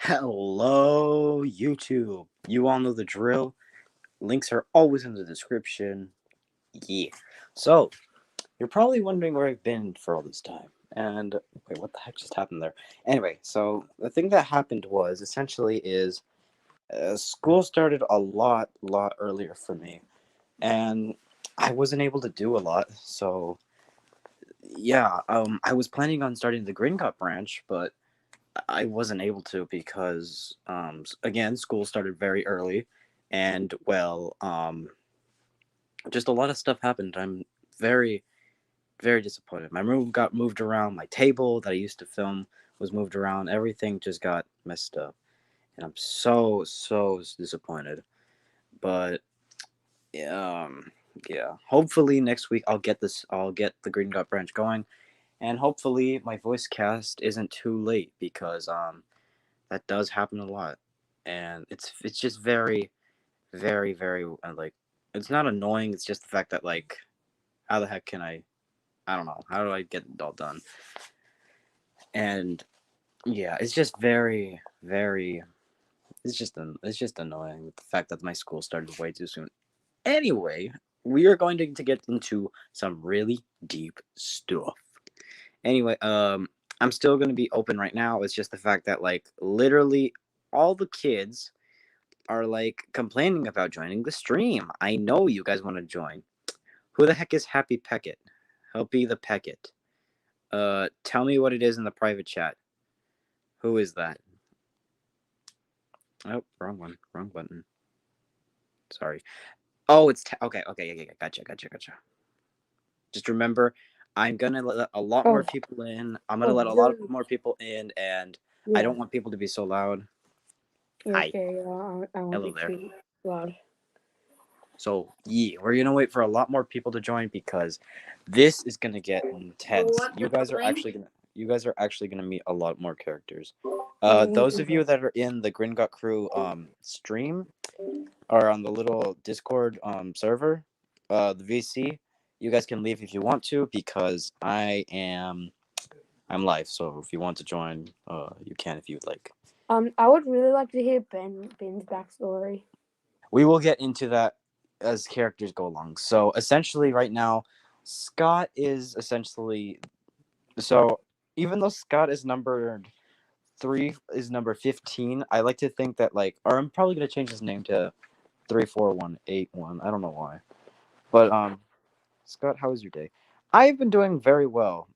Hello, YouTube. You all know the drill. Links are always in the description. Yeah. So, you're probably wondering where I've been for all this time. And wait, what the heck just happened there? Anyway, so the thing that happened was essentially is school started a lot earlier for me, and I wasn't able to do a lot. So, yeah, I was planning on starting the Green Cup branch, but I wasn't able to because, again, school started very early, and just a lot of stuff happened. I'm very, very disappointed. My room got moved around. My table that I used to film was moved around. Everything just got messed up, and I'm so disappointed. But um, yeah, hopefully next week I'll get this. I'll get the Green Dot branch going, and hopefully my voice cast isn't too late because that does happen a lot, and it's just very like it's not annoying. It's just the fact that like how the heck can I don't know, how do I get it all done? And yeah, it's just very it's just annoying with the fact that my school started way too soon. Anyway, we are going to get into some really deep stuff. Anyway, I'm still going to be open right now. It's just the fact that like literally all the kids are like complaining about joining the stream. I know you guys want to join. Who the heck is Happy Peckett? Helpy the Peckett. Tell me what it is in the private chat. Who is that? Oh, wrong one. Wrong button. Sorry. Oh, it's okay. Yeah. Gotcha. Just remember, I'm gonna let a lot more people in. I'm gonna let a lot more people in, and I don't want people to be so loud. Hi. Okay, I won't Hello be there. too loud. So yeah, we're gonna wait for a lot more people to join because this is gonna get intense. You guys are actually gonna meet a lot more characters. Those of you that are in the Gringotts Crew stream or on the little Discord server, the VC, you guys can leave if you want to because I'm live. So if you want to join, you can if you'd like. I would really like to hear Ben's backstory. We will get into that as characters go along. So essentially, right now, Scott is essentially so. Even though Scott is numbered 15, I like to think that like, or I'm probably gonna change his name to 34181. I don't know why, but Scott, how was your day? I've been doing very well.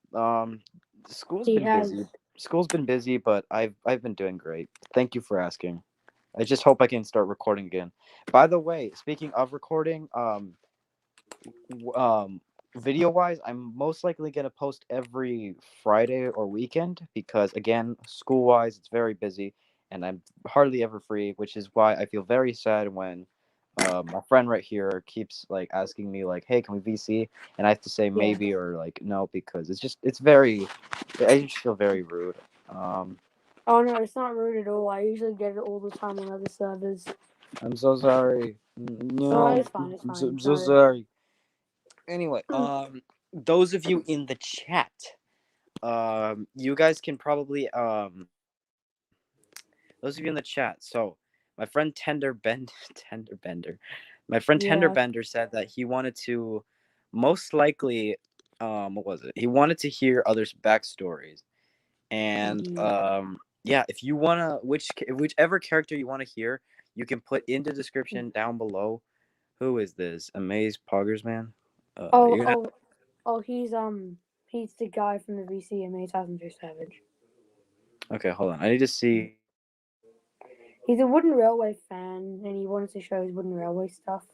School's He been has. busy. School's been busy, but I've been doing great. Thank you for asking. I just hope I can start recording again. By the way, speaking of recording, um, video wise, I'm most likely gonna post every Friday or weekend because again, school wise, it's very busy, and I'm hardly ever free, which is why I feel very sad when my friend right here keeps like asking me like, "Hey, can we VC?" And I have to say Yeah. maybe or like no because it's very, I just feel very rude. Um, Oh no, it's not rude at all. I usually get it all the time on other servers. I'm so sorry. No, No, it's fine. It's fine. I'm so Sorry. sorry. Anyway, those of you in the chat, you guys can probably those of you in the chat. So, my friend Tender Bender, my friend Tender Yeah. Bender said that he wanted to, most likely, what was it? He wanted to hear others' backstories, and yeah, if you wanna, whichever character you want to hear, you can put in the description down below. Who is this? Amaze Poggers man. Oh, You're gonna oh, oh. He's the guy from the VCMA Passenger Savage. Okay, hold on. I need to see. He's a Wooden Railway fan, and he wanted to show his Wooden Railway stuff,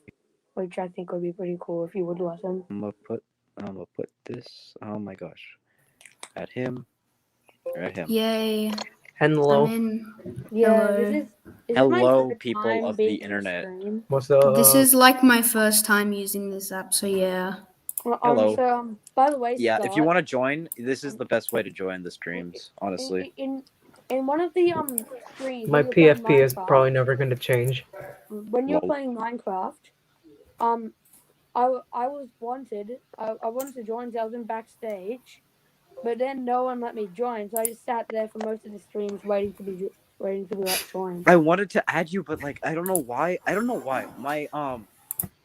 which I think would be pretty cool if you would listen. I'm gonna put this. Oh my gosh. Add him. Add him. Yay. Hello. I'm in. Yeah, Hello. this is my Hello, first people time of the being on internet. stream. What's up? This is like my first time using this app, so yeah. Hello. By the way, Yeah, if you Scott, want to join, this is um, the best way to join the streams, in honestly. in in one of the streams My when you're playing PFP is Minecraft, probably never going to change. when you're Lol. playing Minecraft, um, I was wanted. I wanted to join. So I was in backstage, but then no one let me join, so I just sat there for most of the streams waiting to be waiting for that join. I wanted to add you, but like I don't know why. I don't know why. My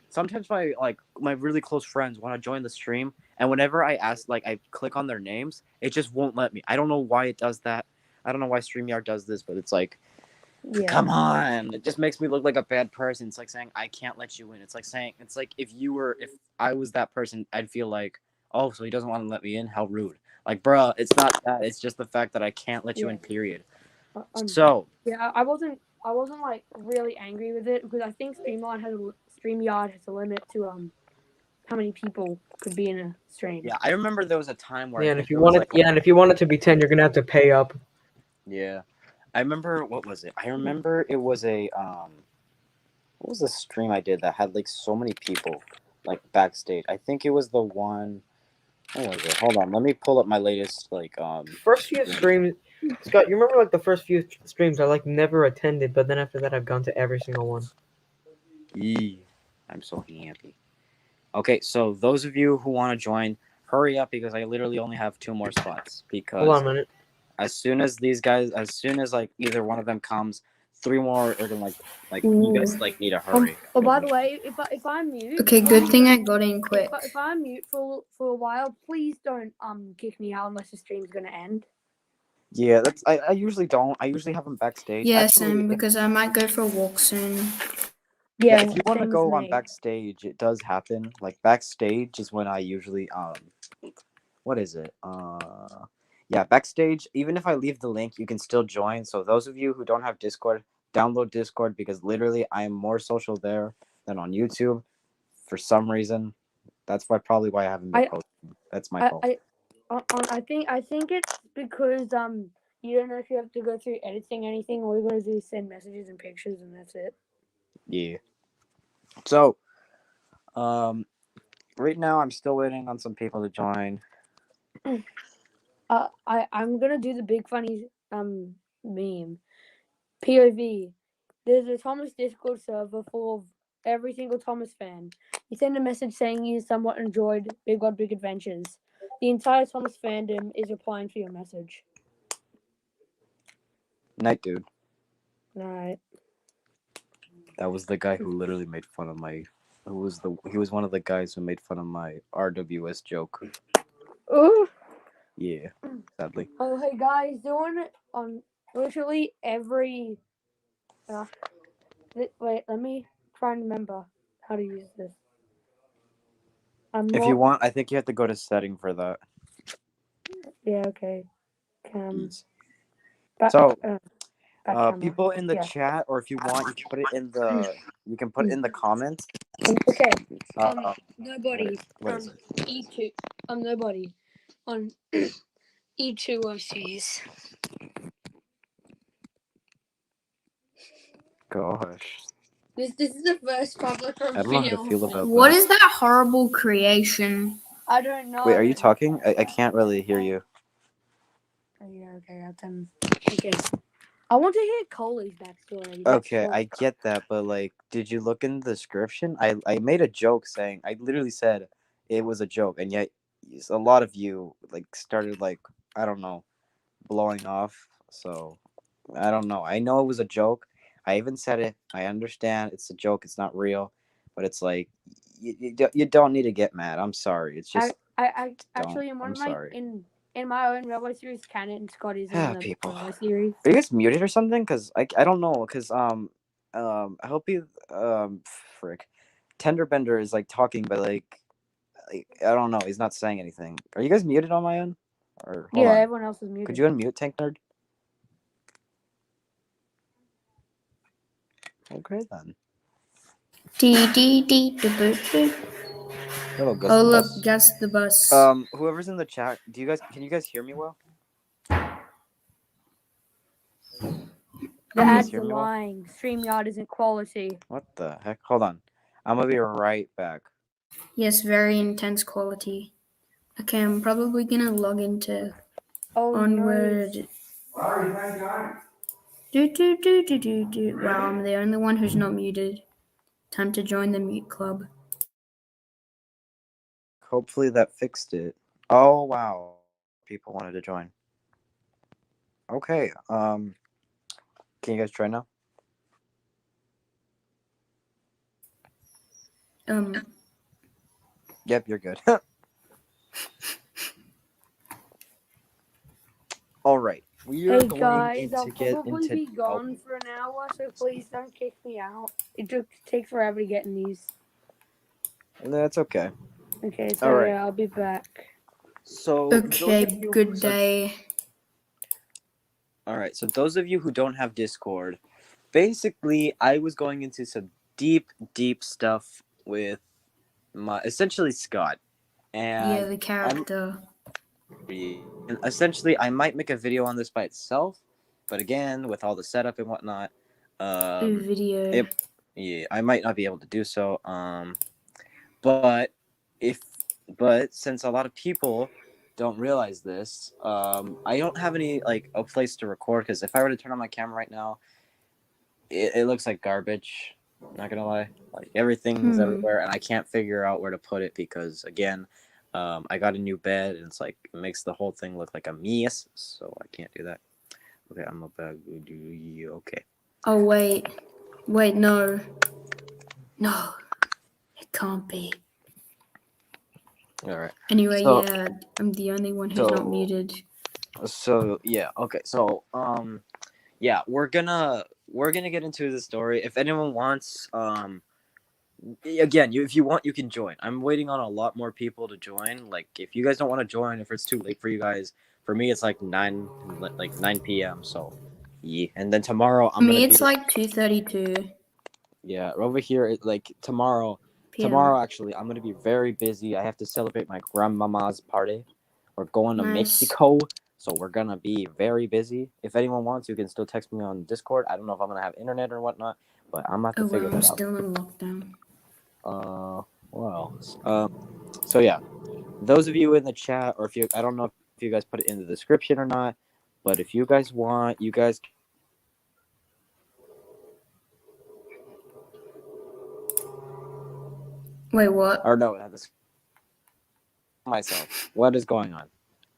sometimes my really close friends want to join the stream, and whenever I ask, like I click on their names, it just won't let me. I don't know why it does that. I don't know why StreamYard does this, but it's like, Yeah. come on, it just makes me look like a bad person. It's like saying I can't let you in. It's like saying if I was that person, I'd feel like, oh, so he doesn't want to let me in. How rude. Like, bruh, it's not that. It's just the fact that I can't let you in. Period. So yeah, I wasn't like really angry with it because I think StreamYard has a limit to how many people could be in a stream. yeah, I remember there was a time where Yeah, I and think if you it was want it, like, yeah, and if you want it to be 10, you're gonna have to pay up. yeah, I remember what was it? I remember it was a what was the stream I did that had like so many people like backstage? I think it was the one. What was it? Hold on, let me pull up my latest like First few streams, Scott, you remember like the first few streams I like never attended, but then after that I've gone to every single one. Yee. I'm so happy. Okay, so those of you who want to join, hurry up because I literally only have 2 more spots. Hold on Because a minute. as soon as like either one of them comes, 3 more are gonna like you guys like need to hurry. Oh, by the way, if I mute, Okay, good thing I got in quick. if I mute for a while, please don't kick me out unless the stream's gonna end. Yeah, that's I usually don't. I usually have them backstage. Yeah, Actually, Sam, because I might go for a walk soon. yeah, if you want to same go as on me. backstage, it does happen. Like backstage is when I usually what is it? Yeah, backstage. Even if I leave the link, you can still join. So those of you who don't have Discord, download Discord because literally I am more social there than on YouTube. For some reason, that's probably why I haven't been posting. That's my fault. I think it's because you don't know if you have to go through editing anything. All you gotta do is send messages and pictures, and that's it. Yeah. So, right now I'm still waiting on some people to join. I'm gonna do the big funny meme. POV. There's a Thomas Discord server full of every single Thomas fan. You send a message saying you somewhat enjoyed Big God Big Adventures. The entire Thomas fandom is replying to your message. Night dude. Alright. That was the guy who literally made fun of my. He was one of the guys who made fun of my RWS joke. Ooh. Yeah, sadly. Oh, hey guys, doing it on literally every. Wait, let me try and remember how to use this. If you want, I think you have to go to setting for that. Yeah, okay. Yes. Back, So, back camera. people in the Yeah. chat, or if you want, you can put it in the. You can put it in the comments. Okay. What Nobody. what is it? E2. Nobody. On E2 OCs. Gosh, This is the first public I don't know how to feel about What that. is that horrible creation? I don't know. Wait, are you talking? I can't really hear you. Oh, yeah, okay, I'll tell him. Okay. I want to hear Coley's backstory. Okay, I get that, but like, did you look in the description? I made a joke saying I literally said it was a joke, and yet a lot of you like started like I don't know blowing off. So I don't know. I know it was a joke. I even said it. I understand it's a joke. It's not real, but it's like you don't need to get mad. I'm sorry. It's just I actually in one I'm of my sorry. in my own railway series canon, Scott is in Ah, the people. railway series. Are you guys muted or something? Cause I don't know. Cause I hope you frick, Tenderbender is like talking, but like I don't know. He's not saying anything. Are you guys muted on my end? Or hold Yeah, on. everyone else is muted. Could you unmute Tank Nerd? Okay then. Hello, Gus Oh, the look, Bus. Gus the bus. Whoever's in the chat, can you guys hear me well? The Can you guys ads hear are me well? lying. StreamYard isn't quality. What the heck? Hold on. I'm gonna be right back. Yes, very intense quality. Okay, I'm probably gonna log into Onward. Wow, I'm the only one who's not muted. Time to join the mute club. Hopefully that fixed it. Oh wow. People wanted to join. Okay. Can you guys try now? Yep, you're good. All right. We are Hey going guys, I'll to get probably into. be gone for an hour, so please don't kick me out. It just takes forever to get in these. That's okay. Okay, so All right. yeah, I'll be back. So Okay, good day. All right. So those of you who don't have Discord, basically, I was going into some deep stuff with my essentially Scott, and Yeah, the character. and essentially, I might make a video on this by itself, but again, with all the setup and whatnot, Video. I might not be able to do so. But since a lot of people don't realize this, I don't have any like a place to record because if I were to turn on my camera right now, it looks like garbage. I'm not gonna lie, like everything's everywhere, and I can't figure out where to put it because again, I got a new bed and it's like it makes the whole thing look like a mess, so I can't do that. Okay, I'm about to do okay. Oh wait, no, it can't be. All right. Anyway, So- yeah, I'm the only one who's not muted. So yeah, okay. So yeah, we're gonna get into the story. If anyone wants, again, if you want, you can join. I'm waiting on a lot more people to join. Like, if you guys don't want to join, if it's too late for you guys, for me it's like 9 p.m. So yeah, and then tomorrow For me, it's like 2:32 yeah, over here like tomorrow. p.m. Tomorrow, actually, I'm gonna be very busy. I have to celebrate my grandmama's party. We're going to Nice. Mexico, so we're gonna be very busy. If anyone wants, you can still text me on Discord. I don't know if I'm gonna have internet or whatnot, but I'm about to figure I'm that out. still in lockdown. What else? So yeah, those of you in the chat, or I don't know if you guys put it in the description or not, but if you guys want, you guys. Wait, what? Or no, this myself. What is going on?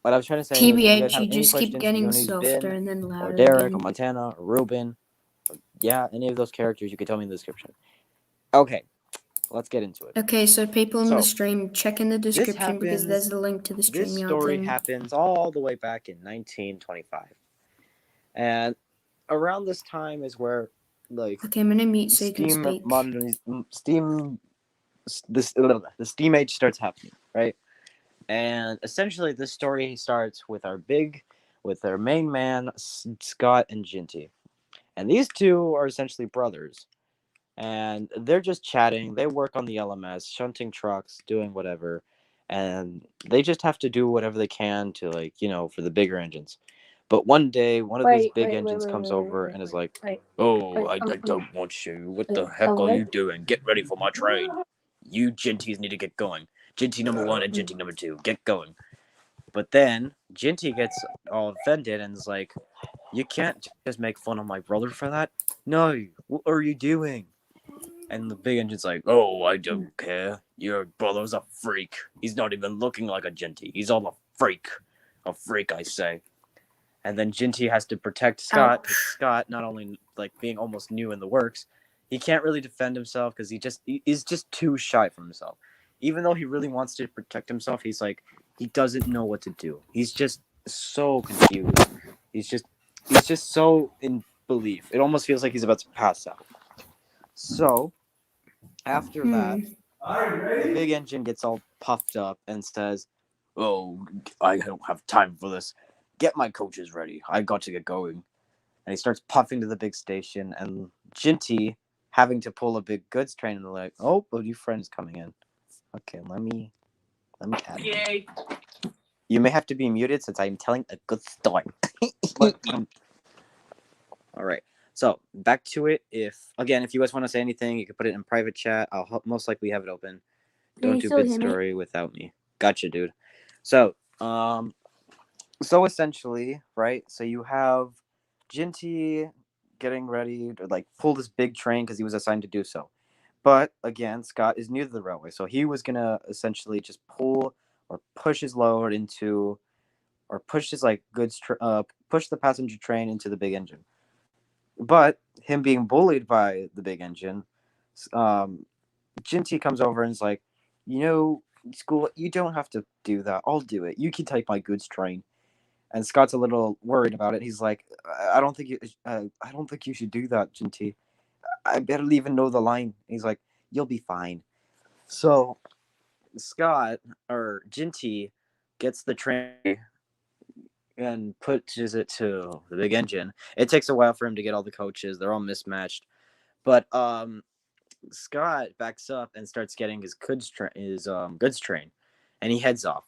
What I was trying to say is, if you guys TBH, have you any just keep questions, getting Yoni's softer been, and then or louder Derek, again. or Montana, or Ruben, yeah, any of those characters, you can tell me in the description. Okay, let's get into it. Okay, so people in So, the stream, check in the description because there's a link to the This StreamYard story thing. happens all the way back in 1925, and around this time is where like Okay, I'm gonna mute so you can speak. the Steam Age starts happening, right? And essentially, this story starts with our main man, Scott and Ginty. And these two are essentially brothers. And they're just chatting. They work on the LMS, shunting trucks, doing whatever. And they just have to do whatever they can to, like, for the bigger engines. But one day, one of these big engines comes over and is like, "Oh, I don't want you. What the heck are you doing? Get ready for my train. You Ginties need to get going. Ginty number 1 and Ginty number 2, get going." But then Ginty gets all offended and is like, "You can't just make fun of my brother for that. No, what are you doing?" And the big engine's like, "Oh, I don't care. Your brother's a freak. He's not even looking like a Ginty. He's all a freak. A freak, I say." And then Ginty has to protect Scott, because Scott, not only like being almost new in the works, he can't really defend himself because he's just too shy for himself. Even though he really wants to protect himself, he's like, he doesn't know what to do. He's just so confused. He's just so in belief. It almost feels like he's about to pass out. So after that, the big engine gets all puffed up and says, "Oh, I don't have time for this. Get my coaches ready. I got to get going." And he starts puffing to the big station, and Ginty, having to pull a big goods train, and they're like, "Oh, a new friend's coming in. Okay, let me add him. You may have to be muted since I'm telling a good story." All right. So back to it. If you guys want to say anything, you can put it in private chat. I'll most likely have it open. Don't do bid story without me. Gotcha, dude. So, so essentially, right? So you have Ginty getting ready to like pull this big train because he was assigned to do so. But again, Scott is new to the railway, so he was gonna essentially just pull or push his load into, or push his like goods, push the passenger train into the big engine. but him being bullied by the big engine, Jinty comes over and is like, school, you don't have to do that. I'll do it. You can take my goods train. And Scott's a little worried about it. He's like, I don't think you should do that, Jinty. I barely even know the line. He's like, you'll be fine. So Scott or Jinty gets the train and pushes it to the big engine. It takes a while for him to get all the coaches. They're all mismatched. But Scott backs up and starts getting his goods train, and he heads off.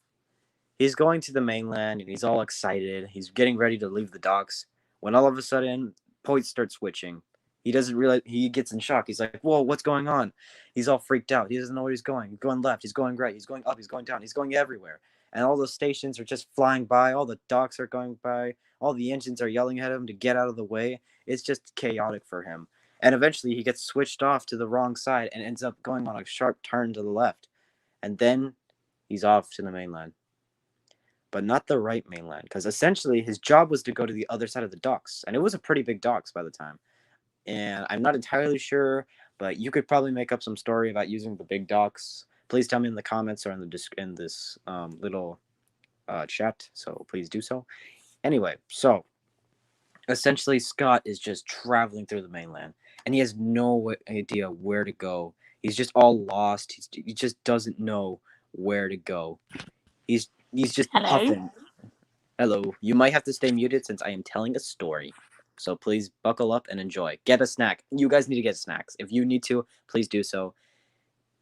He's going to the mainland, and he's all excited. He's getting ready to leave the docks when all of a sudden, points start switching. He doesn't realize. He gets in shock. He's like, "Whoa, what's going on?" He's all freaked out. He doesn't know where he's going. He's going left. He's going right. He's going up. He's going down. He's going everywhere. And all the stations are just flying by. All the docks are going by. All the engines are yelling at him to get out of the way. It's just chaotic for him. And eventually he gets switched off to the wrong side and ends up going on a sharp turn to the left. And then he's off to the mainland. But not the right mainland, because essentially his job was to go to the other side of the docks. And it was a pretty big docks by the time. And I'm not entirely sure, but you could probably make up some story about using the big docks. Please tell me in the comments or in this little chat. So please do so. Anyway, so essentially Scott is just traveling through the mainland, and he has no idea where to go. He's just all lost. He just doesn't know where to go. He's just puffing. Hello. You might have to stay muted since I am telling a story. So please buckle up and enjoy. Get a snack. You guys need to get snacks. If you need to, please do so.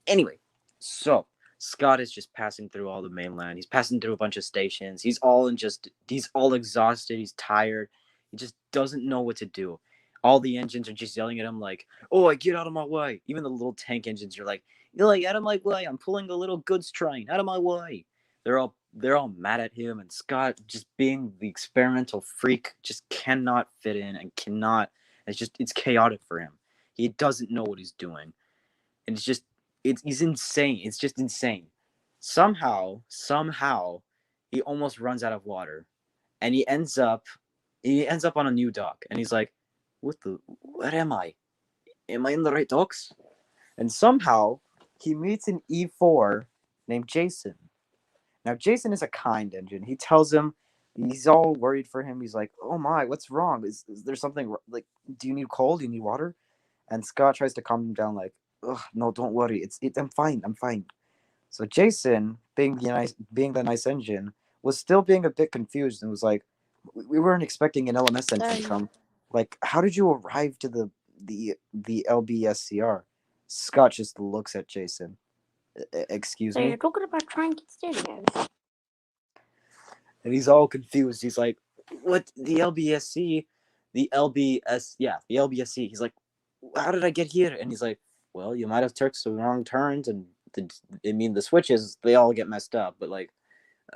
Anyway, so Scott is just passing through all the mainland. He's passing through a bunch of stations. He's all exhausted. He's tired. He just doesn't know what to do. All the engines are just yelling at him like, "Oh, get out of my way." Even the little tank engines are like, "Out of my way. I'm pulling a little goods train. Out of my way." They're all mad at him, and Scott, just being the experimental freak, just cannot fit in and cannot. It's chaotic for him. He doesn't know what he's doing, and he's insane. It's just insane. Somehow, he almost runs out of water, and he ends up on a new dock, and he's like, where am I? Am I in the right docks? And somehow he meets an E4 named Jason. Now, Jason is a kind engine. He tells him, he's all worried for him. He's like, "Oh my, what's wrong? Is there something, like, do you need coal? Do you need water?" And Scott tries to calm him down, like, "Ugh, no, don't worry. I'm fine. So Jason, being the nice engine, was still being a bit confused and was like, "We weren't expecting an LMS engine to come. Like, how did you arrive to the LBSCR?" Scott just looks at Jason. Excuse So me? you're talking about Trank Studios? And he's all confused. He's like, "What? The LBSC? The LBSC." He's like, "How did I get here?" And he's like, "Well, you might have took some wrong turns, and the switches, they all get messed up. But, like,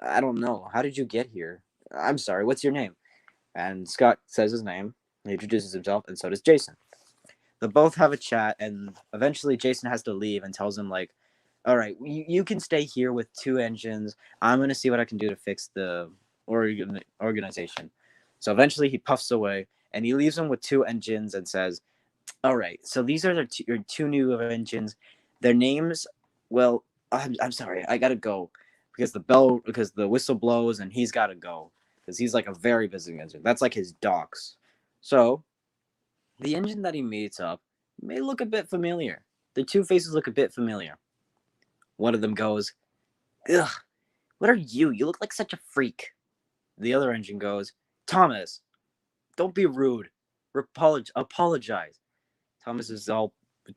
I don't know. How did you get here? I'm sorry. What's your name?" And Scott says his name. He introduces himself, and so does Jason. They both have a chat, and eventually Jason has to leave and tells him, like, "All right, you can stay here with 2 engines. I'm going to see what I can do to fix the organization." So eventually he puffs away, and he leaves him with 2 engines and says, "All right, so these are your 2 new engines. Their names, well, I'm sorry, I got to go because the whistle blows, and he's got to go because he's like a very busy engine. That's like his docks." So the engine that he meets up may look a bit familiar. The 2 faces look a bit familiar. One of them goes, "Ugh, what are you? You look like such a freak." The other engine goes, "Thomas, don't be rude. Apologize." Thomas is all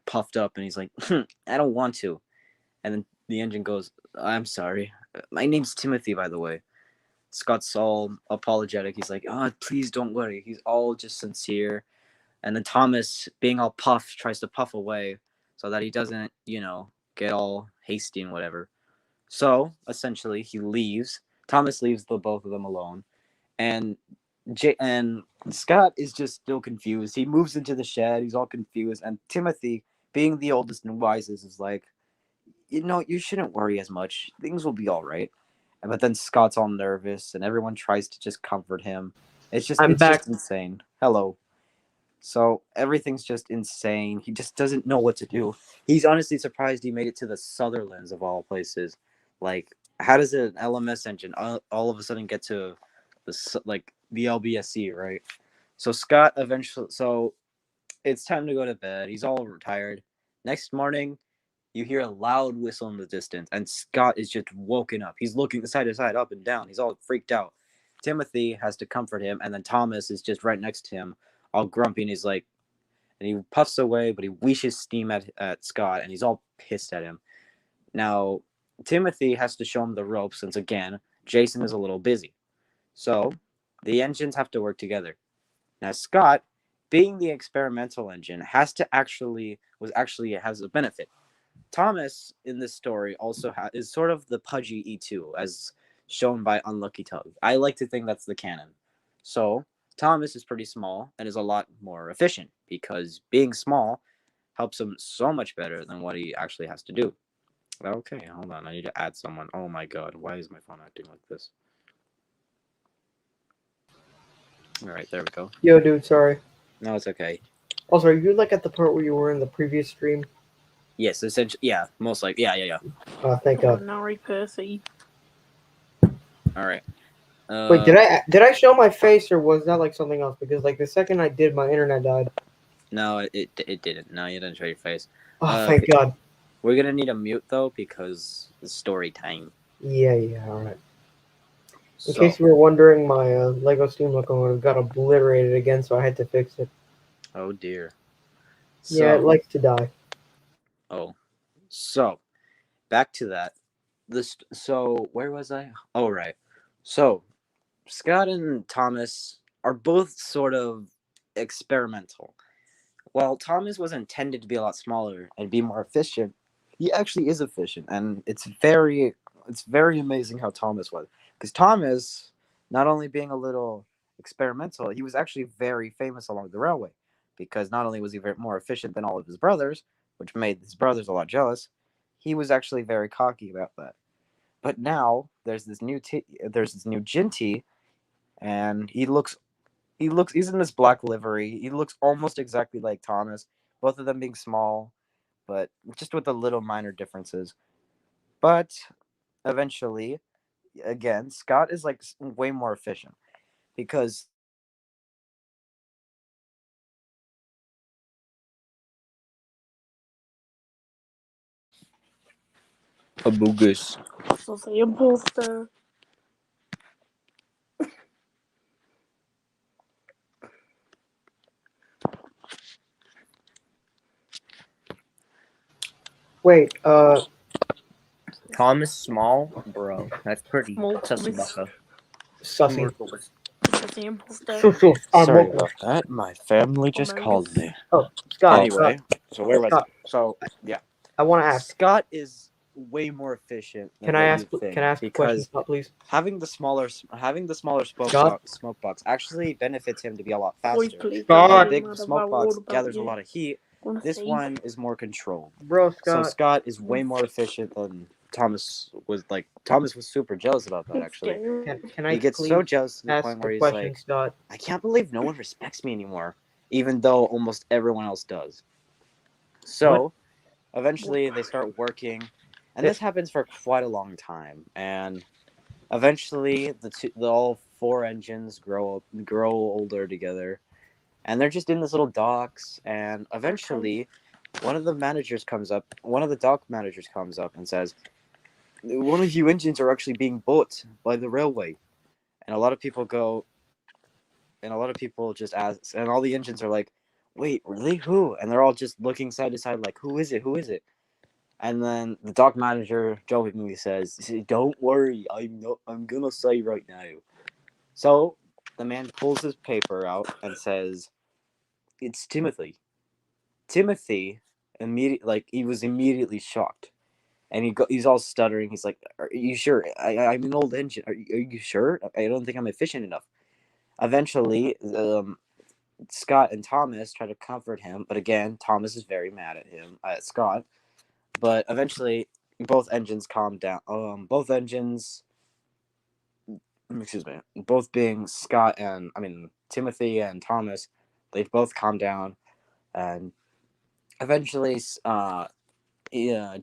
puffed up, and he's like, "I don't want to." And then the engine goes, "I'm sorry. My name's Timothy, by the way." Scott's all apologetic. He's like, "Oh, please don't worry." He's all just sincere. And then Thomas, being all puffed, tries to puff away so that he doesn't, get all hasty and whatever. So, essentially, he leaves. Thomas leaves the both of them alone. And Scott is just still confused. He moves into the shed. He's all confused. And Timothy, being the oldest and wisest, is like, "You shouldn't worry as much. Things will be all right." But then Scott's all nervous, and everyone tries to just comfort him. It's just I'm back. just insane. Hello. So everything's just insane. He just doesn't know what to do. He's honestly surprised he made it to the Sutherlands of all places. Like, how does an LMS engine all of a sudden get to the LBSC, right? So Scott eventually, so it's time to go to bed. He's all retired. Next morning, you hear a loud whistle in the distance, and Scott is just woken up. He's looking side to side, up and down. He's all freaked out. Timothy has to comfort him, and then Thomas is just right next to him, all grumpy, and he's like, and he puffs away, but he wishes steam at Scott, and he's all pissed at him. Now, Timothy has to show him the ropes, since again, Jason is a little busy. So, the engines have to work together. Now, Scott, being the experimental engine, has a benefit. Thomas in this story also is sort of the pudgy E2, as shown by Unlucky Tug. I like to think that's the canon. So Thomas is pretty small and is a lot more efficient because being small helps him so much better than what he actually has to do. Okay, hold on. I need to add someone. Oh my god, why is my phone acting like this? All right, there we go. Yo, dude, sorry. No, it's okay. Also, are you like at the part where you were in the previous stream? Yes, essentially. Yeah, most likely. Yeah. Thank God. Nari Percy. All right. Wait, did I show my face or was that like something else? Because like the second I did, my internet died. No, it didn't. No, you didn't show your face. Oh, thank God. We're gonna need a mute though because it's story time. Yeah, all right. In case you were wondering, my Lego Steam locomotive got obliterated again, so I had to fix it. Oh dear. Yeah, it likes to die. Oh, so back to that. So where was I? Oh right. So Scott and Thomas are both sort of experimental. While Thomas was intended to be a lot smaller and be more efficient, he actually is efficient, and it's very amazing how Thomas was. Because Thomas, not only being a little experimental, he was actually very famous along the railway. Because not only was he more efficient than all of his brothers, which made his brothers a lot jealous, he was actually very cocky about that. But now there's this new Ginty, and he's in this black livery. He looks almost exactly like Thomas, both of them being small, but just with the little minor differences. But eventually, again, Scott is like way more efficient because a boogus. So say imposter. Wait, Thomas Small, bro. That's pretty Small sussy. Sussy. Say imposter. Sorry about that. My family just called me. Oh, Scott. Anyway, so where was I? So yeah, I want to ask. Scott is way more efficient. Can I ask a question, Scott, please? Having the smaller smoke box actually benefits him to be a lot faster. Scott. The big smoke box gathers a lot of heat. This one is more controlled. Bro, Scott. So Scott is way more efficient than Thomas was. Like Thomas was super jealous about that. Actually, Can I he gets so jealous to the ask point where a he's question, like, Scott? "I can't believe no one respects me anymore, even though almost everyone else does." So, eventually, they start working, and this happens for quite a long time. And eventually, all four engines grow older together, and they're just in this little docks. And eventually, one of the dock managers comes up and says, "One of you engines are actually being bought by the railway." And a lot of people just ask, and all the engines are like, "Wait, really? Who?" And they're all just looking side to side like, "Who is it? Who is it?" And then the dock manager jokingly says, "Don't worry, I'm gonna say right now." So the man pulls his paper out and says, "It's Timothy." Timothy he was immediately shocked, and he's all stuttering. He's like, "Are you sure? I'm an old engine. Are you sure? I don't think I'm efficient enough." Eventually, Scott and Thomas try to comfort him, but again, Thomas is very mad at Scott. But eventually, both engines calm down. Both being Timothy and Thomas, they both calm down, and eventually,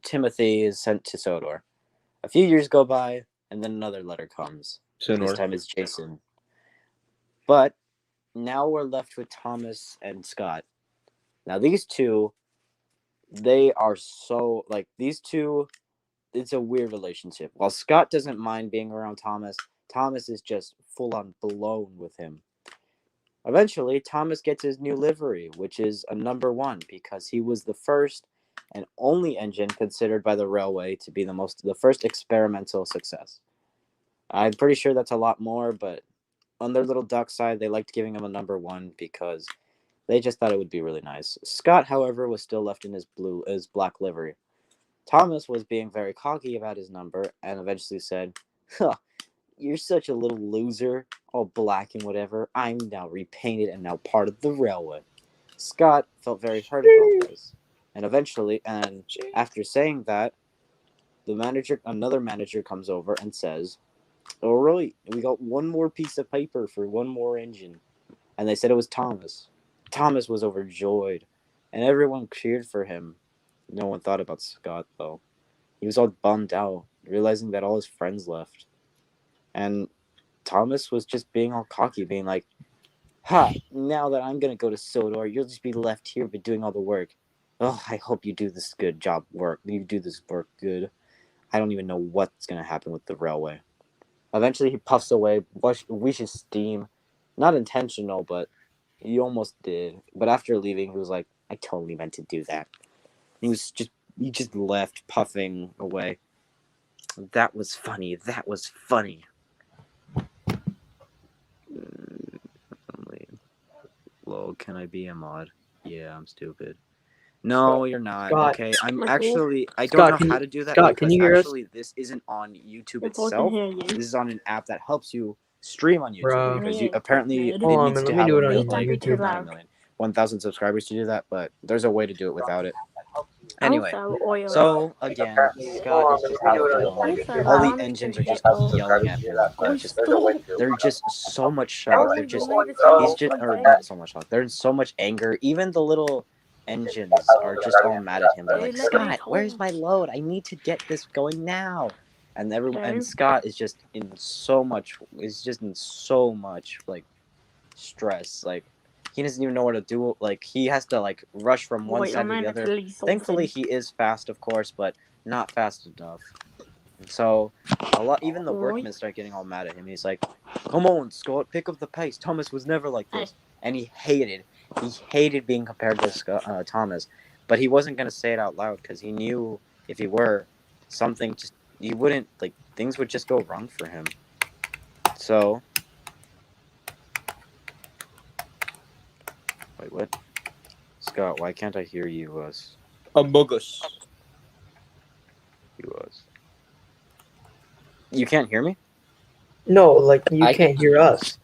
Timothy is sent to Sodor. A few years go by, and then another letter comes. This time it's Jason. But now we're left with Thomas and Scott. Now these two, they are so like these two. It's a weird relationship. While Scott doesn't mind being around Thomas, Thomas is just full on blown with him. Eventually, Thomas gets his new livery, which is a number 1 because he was the first and only engine considered by the railway to be the first experimental success. I'm pretty sure that's a lot more, but on their little duck side, they liked giving him a number 1 because they just thought it would be really nice. Scott, however, was still left in his black livery. Thomas was being very cocky about his number and eventually said, "Huh, you're such a little loser, all black and whatever. I'm now repainted and now part of the railway." Scott felt very hurt about this. And eventually, and after saying that, another manager comes over and says, "All right, we got one more piece of paper for one more engine." And they said it was Thomas. Thomas was overjoyed, and everyone cheered for him. No one thought about Scott, though. He was all bummed out, realizing that all his friends left. And Thomas was just being all cocky, being like, "Ha, now that I'm going to go to Sodor, you'll just be left here but doing all the work. Oh, I hope you do this work. You do this work good. I don't even know what's going to happen with the railway." Eventually, he puffs away, wishes steam. Not intentional, but he almost did. But after leaving, he was like, "I totally meant to do that." He just left, puffing away. That was funny. Lol, can I be a mod? Yeah, I'm stupid. No, you're not. Scott. Okay, I don't Scott, know how to do that. Scott, can you hear us? Actually, this isn't on YouTube itself. This is on an app that helps you stream on YouTube. Bro. Because apparently it Hold on, needs man, to let me have do it on YouTube. 1,000 subscribers to do that, but there's a way to do it without it. Anyway, so again, Scott is just all the engines are just yelling at him. They're just so much shocked. Not so much shocked. They're in so much anger. Even the little engines are just all mad at him. They're like, "Scott, where's my load? I need to get this going now." And Scott is just in so much. Like stress. Like he doesn't even know what to do. Like he has to like rush from one side to the other. Thankfully, he is fast, of course, but not fast enough. So even the workmen start getting all mad at him. He's like, "Come on, Scott, pick up the pace. Thomas was never like this." And he hated being compared to Thomas, but he wasn't gonna say it out loud because he knew if he were, things would just go wrong for him. So, wait, what? Scott, why can't I hear you? Among-us. You can't hear me? No, like you can't hear us.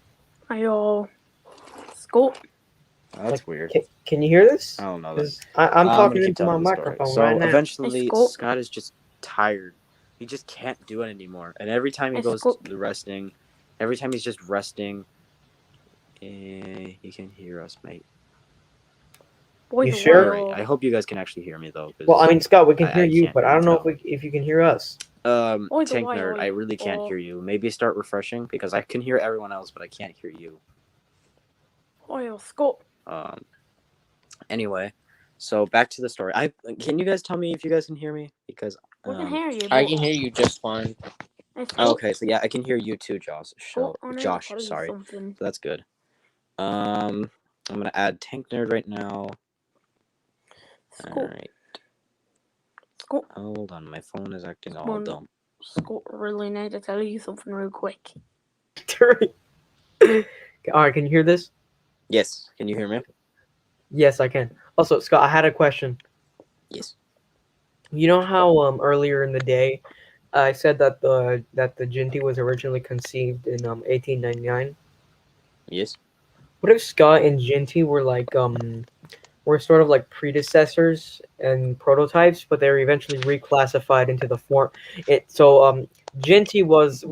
Ayo. Scott. That's weird. Can you hear this? I don't know. I'm talking into my microphone So right now. eventually, Scott is just tired. He just can't do it anymore. And every time he goes to resting, every time he's just resting, he can hear us, mate. You sure? Right. I hope you guys can actually hear me though. Well, I mean, Scott, we can hear you, but I don't know if you can hear us. Tank Nerd, I really can't hear you. Maybe start refreshing because I can hear everyone else, but I can't hear you. Scott. Anyway, so back to the story. Can you guys tell me if you guys can hear me? Because We can hear you. I can hear you just fine. Okay, so yeah, I can hear you too, Josh. Josh, sorry. So that's good. I'm gonna add Tank Nerd right now. Alright. Hold on, my phone is acting all dumb. Scott, really need to tell you something real quick. Alright, can you hear this? Yes. Can you hear me? Yes, I can. Also, Scott, I had a question. Yes. You know how earlier in the day I said that the Ginty was originally conceived in 1899? Yes. What if Scott and Ginty were sort of like predecessors and prototypes, but they were eventually reclassified into the form. Ginty was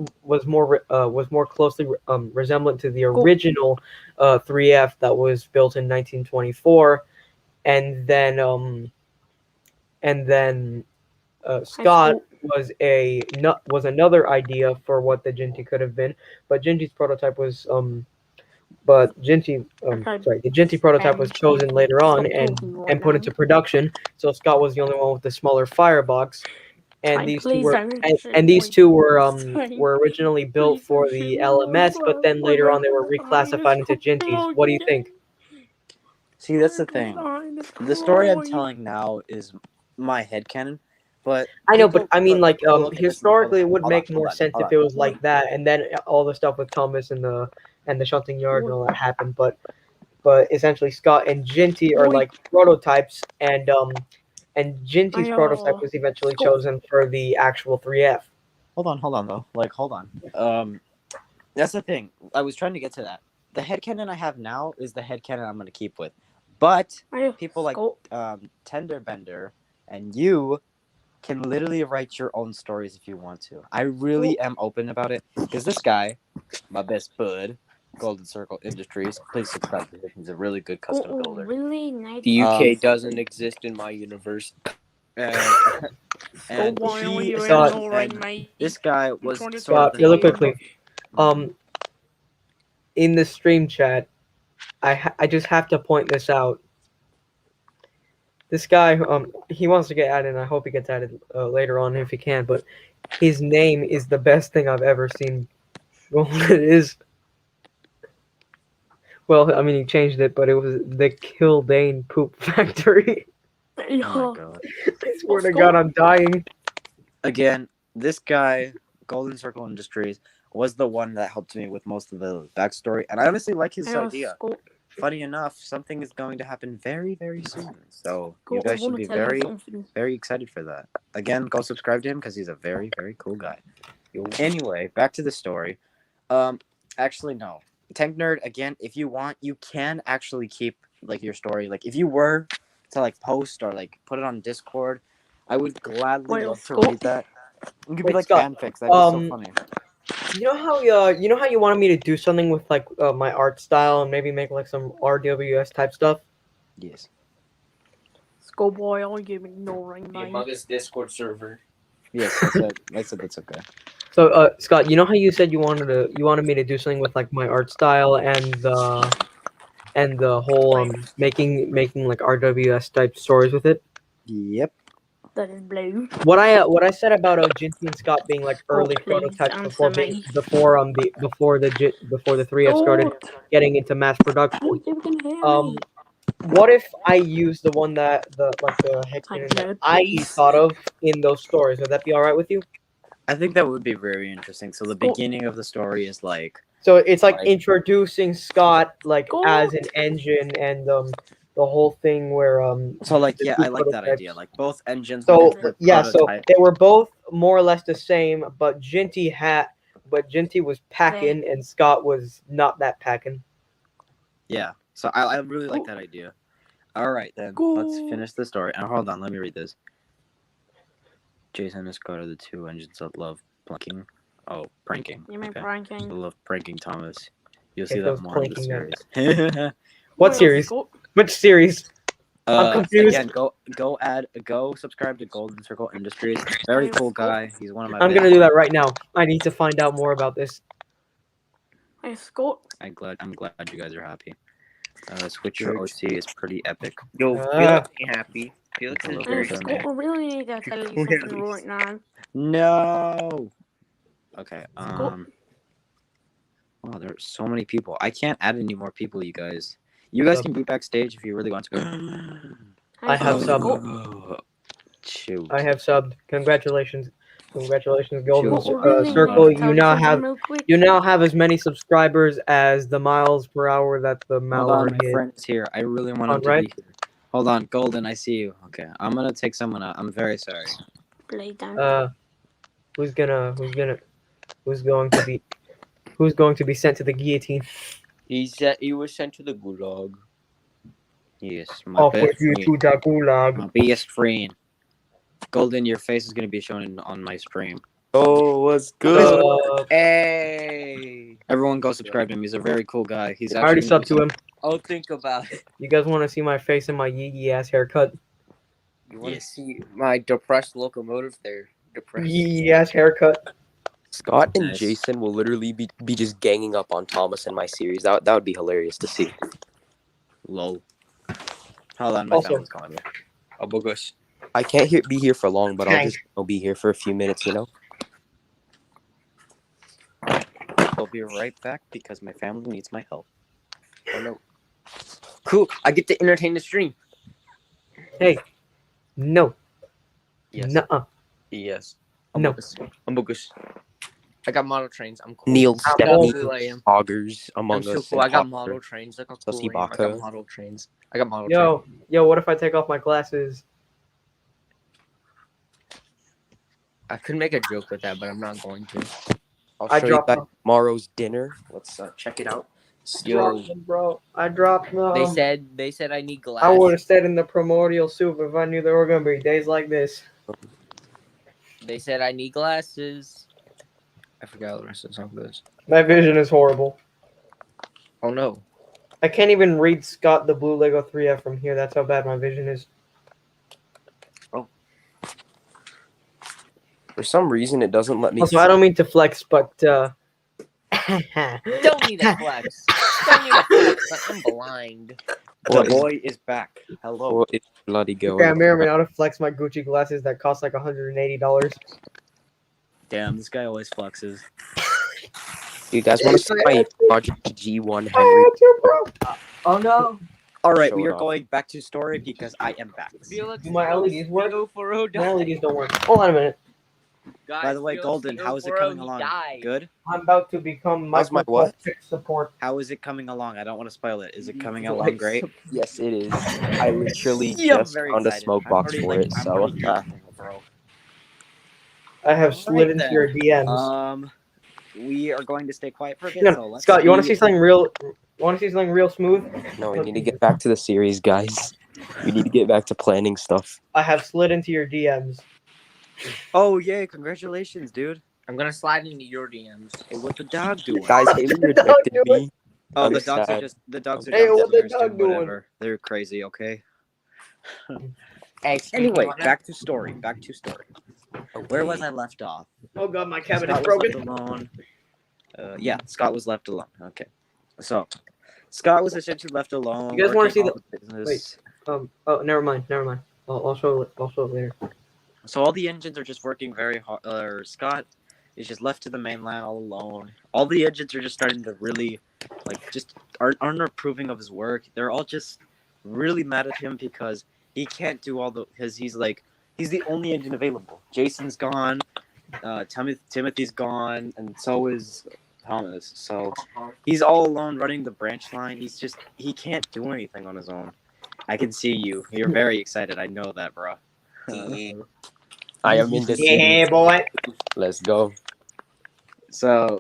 more closely resemblant to the original 3F that was built in 1924, and then Scott was another idea for what the Ginty could have been, but Ginty's prototype was the Ginty prototype was chosen later on and put into production. So Scott was the only one with the smaller firebox, and these two were originally built for the LMS, but then later on they were reclassified into Ginties. What do you think? See, that's the thing. The story I'm telling now is my headcanon, but I know, but people- I mean, like, look at this- historically, it would hold make on, more hold on, sense hold if it on. was like that, and then all the stuff with Thomas and the shunting yard and all that happened. But essentially, Scott and Ginty are like prototypes, and Ginty's prototype was eventually chosen for the actual 3F. Hold on, though. Like, hold on. That's the thing. I was trying to get to that. The headcanon I have now is the headcanon I'm going to keep with. But people like Tenderbender and you can literally write your own stories if you want to. I really am open about it. Because this guy, my best bud, Golden Circle Industries, please subscribe to him. He's a really good custom builder. Really nice. The UK doesn't exist in my universe. And this guy was sort Scott, of really quickly, in the stream chat, I just have to point this out. This guy, he wants to get added, and I hope he gets added later on if he can. But his name is the best thing I've ever seen. Well, it is. Well, I mean, he changed it, but it was the Kildane Poop Factory. Oh my god. I swear to God, I'm dying. Again, this guy, Golden Circle Industries, was the one that helped me with most of the backstory, and I honestly like his idea. Funny enough, something is going to happen very, very soon, so you guys should be very, very excited for that. Again, go subscribe to him because he's a very, very cool guy. Anyway, back to the story. Actually, no. Tank Nerd, again, if you want, you can actually keep like your story. Like, if you were to like post or like put it on Discord, I would gladly love to read that. It could be like Scott, fanfics. That'd be so funny. You know how you wanted me to do something with like my art style and maybe make like some RWS type stuff? Yes. Schoolboy, I'll give it no ring, The Among Us Discord server. Yes, I said that's okay. So, Scott, you know how you said you wanted me to do something with like my art style and the whole making like RWS type stories with it? Yep. That is blue. What I said about Ginty and Scott being like early prototypes before the 3F started getting into mass production. What if I use the one that the headcanon that I thought of in those stories? Would that be all right with you? I think that would be very interesting. So the beginning of the story is like. So it's like introducing Scott like as an engine and the whole thing where So like yeah, I like that idea. Like both engines. So yeah, so they were both more or less the same, but Ginty was packing and Scott was not that packing. Yeah. So I really like that idea. All right then, let's finish the story. And hold on, let me read this. Jason and Scott are the two engines that love pranking. Oh, pranking. You mean okay. pranking? They love pranking Thomas. You'll see that more in the series. What series? Which series? I'm confused. Again, go subscribe to Golden Circle Industries. Very cool guy. He's one of my. I'm gonna do that right now. I need to find out more about this. Hey, Scott. I'm glad you guys are happy. Switcher OC is pretty epic. Yo, Felix ain't happy. Felix is Hey, very Scott, I really need to tell you something right now. No. Okay. Wow, there's so many people. I can't add any more people, you guys. You guys can be backstage if you really want to. I have subbed. Shoot. I have subbed. Congratulations, Golden Shoot. Circle. You now have as many subscribers as the miles per hour that the Hold Mallard on, my friend's here. I really want him to be here. Hold on, Golden. I see you. Okay, I'm gonna take someone out. I'm very sorry. Play down. Who's going to be sent to the guillotine? He was sent to the gulag. Yes, my best you friend. to the gulag. My best friend. Golden, your face is gonna be shown on my stream. Oh, what's What's good? up? Hey. Everyone go subscribe to him. He's a very cool guy. He's I already actually subbed to him. I'll think about it. You guys want to see my face and my yee ass haircut? You want to Yes. see my depressed locomotive there? Depressed. Yee ass haircut. Scott and Nice. Jason will literally be just ganging up on Thomas in my series. That would be hilarious to see. Lol. Hold on, my Also- family's calling me. Oh, bogus. I can't be here for long, but Dang. I'll be here for a few minutes, you know? I'll be right back because my family needs my help. Oh no. Cool. I get to entertain the stream. Hey. No. Yes. Nuh-uh. Yes. I'm No. bogus. I'm bogus. I got model trains. I'm cool. Neil, How Stephanie, cool I am. Augers, I'm Among so Us, cool. I got and model trains. Look how Sussy cool I am. I Baka. got model trains. I got model trains. Yo, what if I take off my glasses? I could make a joke with that, but I'm not going to. I'll I show you dropped guys them. tomorrow's dinner. Let's check it out. Yo, Dropped them, bro. I dropped them. they said I need I would glasses. have stayed in the primordial soup if I knew there were gonna be days like this. They said I need glasses. I forgot how the rest of the song goes. My vision is horrible. Oh no. I can't even read Scott the Blue Lego 3F from here. That's how bad my vision is. For some reason, it doesn't let me. Also, I don't mean to flex, but Don't need a flex. Don't need a flex. But I'm blind. The What is- boy is back. Hello. What is bloody going? okay, I may or may not have flexed my Gucci glasses that cost like $180. Damn, this guy always flexes. You guys want to see my Project G1 Henry? Oh no. All right, Show we it are off. going back to story because I am back. Felix, Do my LEDs work? Furo My LEDs don't work. Hold on a minute. By the way, Golden, how is it coming along? Good? I'm about to become How's my Microsoft what? tech support. How is it coming along? I don't want to spoil it. Is it coming along great? Yes, it is. I literally Yeah, I'm just very found a excited. smoke I'm box already, for like, it, I'm so already drifting, bro. I have slid into then. your DMs. We are going to stay quiet for a bit. No, So let's Scott, you want to see something real? Want to see something real smooth? no, we need to get back to the series, guys. We need to get back to planning stuff. I have slid into your DMs. Oh yay! Congratulations, dude. I'm gonna slide into your DMs. Hey, what the dog doing? Guys, Haley rejected me. Oh, I'm the dogs sad. are just the dogs are Hey, what the downstairs dog doing doing? whatever. They're crazy. Okay. Hey, Anyway, back to story. Back to story. Where was I left off? Oh god, my Scott cabinet's was broken. left alone. Yeah, Scott was left alone. Okay, so Scott was essentially left alone. You guys wanna working see all the business. Oh, never mind. I'll show it later. So all the engines are just working very hard. Scott is just left to the mainland all alone. All the engines are just starting to really, just aren't approving of his work. They're all just really mad at him because he can't do because he's the only engine available. Jason's gone, Timothy's gone, and so is Thomas. So he's all alone running the branch line. He can't do anything on his own. I can see you. You're very excited. I know that, bro. I am in the Yeah, series. boy. Let's go. So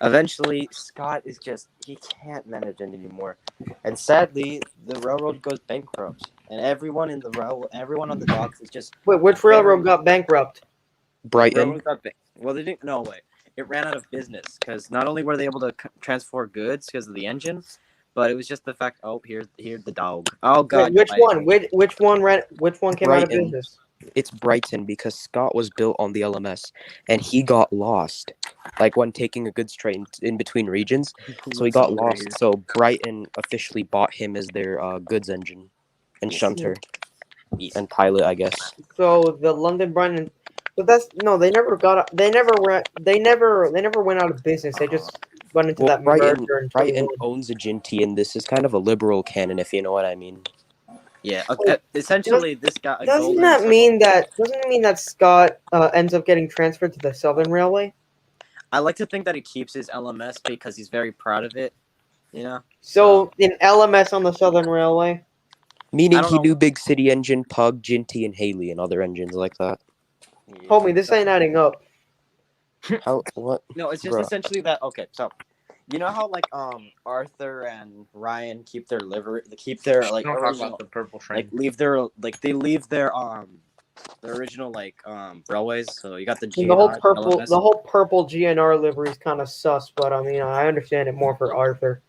eventually Scott he can't manage it anymore, and sadly the railroad goes bankrupt, and everyone on the docks is just Wait, which railroad got bankrupt? Brighton. railroad got well, they didn't. No way. It ran out of business because not only were they able to transport goods because of the engine, but it was just the fact. Oh, here's the dog. Oh God. Wait, which one came out of Brighton. business? It's Brighton because Scott was built on the LMS and he got lost, like when taking a goods train in between regions. So he got lost. So Brighton officially bought him as their goods engine and shunter and pilot, I guess. So the London Brighton, but they never went out of business. They just went into that merger in Brighton 21. owns a Ginty, and this is kind of a liberal canon, if you know what I mean. Yeah. Okay. Essentially, this guy. Doesn't it mean that Scott ends up getting transferred to the Southern Railway? I like to think that he keeps his LMS because he's very proud of it. You know. So an LMS on the Southern Railway. Meaning I don't he know. do Big City Engine, Pug, Ginty, and Haley, and other engines like that. Homie, this ain't adding up. How? What? No, it's just Bruh. essentially that. Okay, so you know how Arthur and Ryan keep their livery, keep their Don't talk original, about the purple train. they leave their the original like railways. So you got the And the whole GNR, purple, LMS. the whole purple GNR livery is kind of sus, but I mean, I understand it more for Arthur.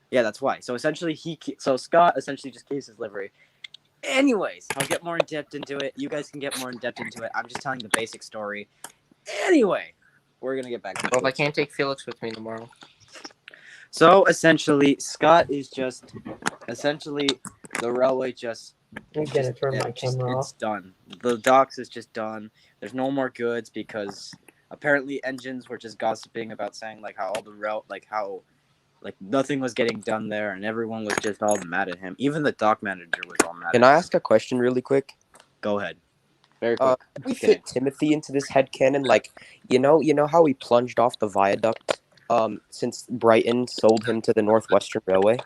Yeah, that's why. So essentially, so Scott essentially just keeps his livery. Anyways, I'll get more in depth into it. You guys can get more in depth into it. I'm just telling the basic story. Anyway, we're gonna get back to Well, if I it. can't take Felix with me tomorrow. So essentially, Scott is just essentially the railway just. I'm gonna turn my camera It's off. done. The docks is just done. There's no more goods because apparently engines were just gossiping about saying like how all the how nothing was getting done there and everyone was just all mad at him. Even the dock manager was all mad. Can at I him. ask a question really quick? Go ahead. Very quick. Can we fit Timothy into this headcanon? Like, you know how he plunged off the viaduct since Brighton sold him to the Northwestern Railway?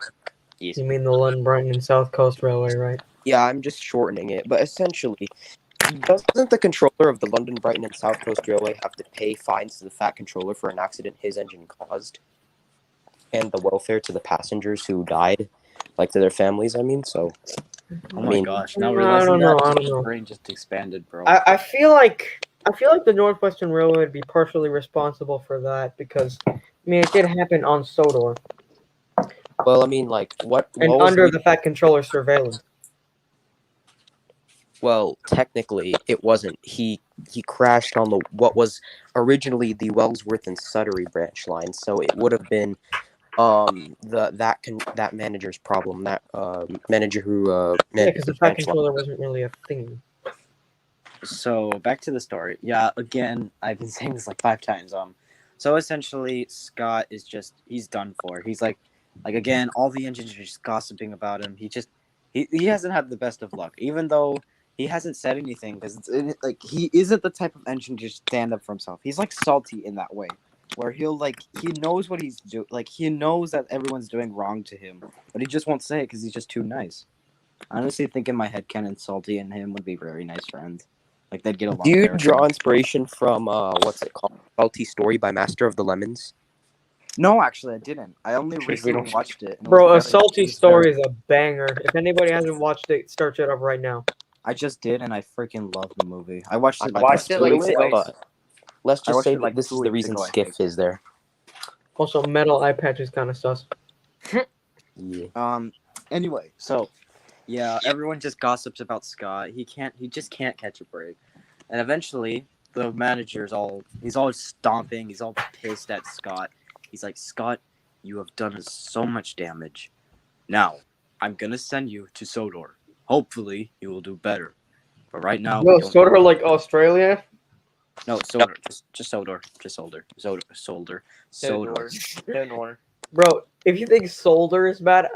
You mean the London, Brighton, and South Coast Railway, right? Yeah, I'm just shortening it, but essentially, doesn't the controller of the London, Brighton, and South Coast Railway have to pay fines to the Fat Controller for an accident his engine caused? And the welfare to the passengers who died, like to their families, I mean, so... Oh my gosh! Now I realizing don't that, know. my brain just expanded, bro. I feel like the Northwestern Railway would be partially responsible for that because I mean it did happen on Sodor Well, I mean, like, what and was under the Fat Controller's surveillance. Well, technically, it wasn't. He crashed on the what was originally the Wellsworth and Suttery branch line, so it would have been that manager's problem. That manager who Yeah, managed because the the Fat branch line. Controller wasn't really a thing. So back to the story. Yeah, again, I've been saying this like 5 times. So essentially, Scott is he's done for. He's like again, all the engines are just gossiping about him. He hasn't had the best of luck, even though he hasn't said anything because like he isn't the type of engine to just stand up for himself. He's like salty in that way, where he knows what he's doing. Like he knows that everyone's doing wrong to him, but he just won't say it because he's just too nice. I honestly think in my head, Ken Salty and him would be very nice friends. Like they'd get along. Do you draw inspiration from what's it called? Salty Story by Master of the Lemons? No, actually, I didn't. I only recently watched it. Bro, A Salty Story is a banger. If anybody hasn't watched it, start it up right now. I just did, and I freaking love the movie. I watched it. watched it like 2 weeks ago. Let's just say like this is the reason Skiff is there. Also, metal eye patch is kind of sus. Yeah. Anyway, so yeah, everyone just gossips about Scott. He just can't catch a break. And eventually the he's all stomping, he's all pissed at Scott. He's like, Scott, you have done us so much damage. Now, I'm gonna send you to Sodor. Hopefully you will do better. But right now Sodor like Australia? No, Sodor. Just Sodor. Just Sodor. Bro, if you think Solder is bad,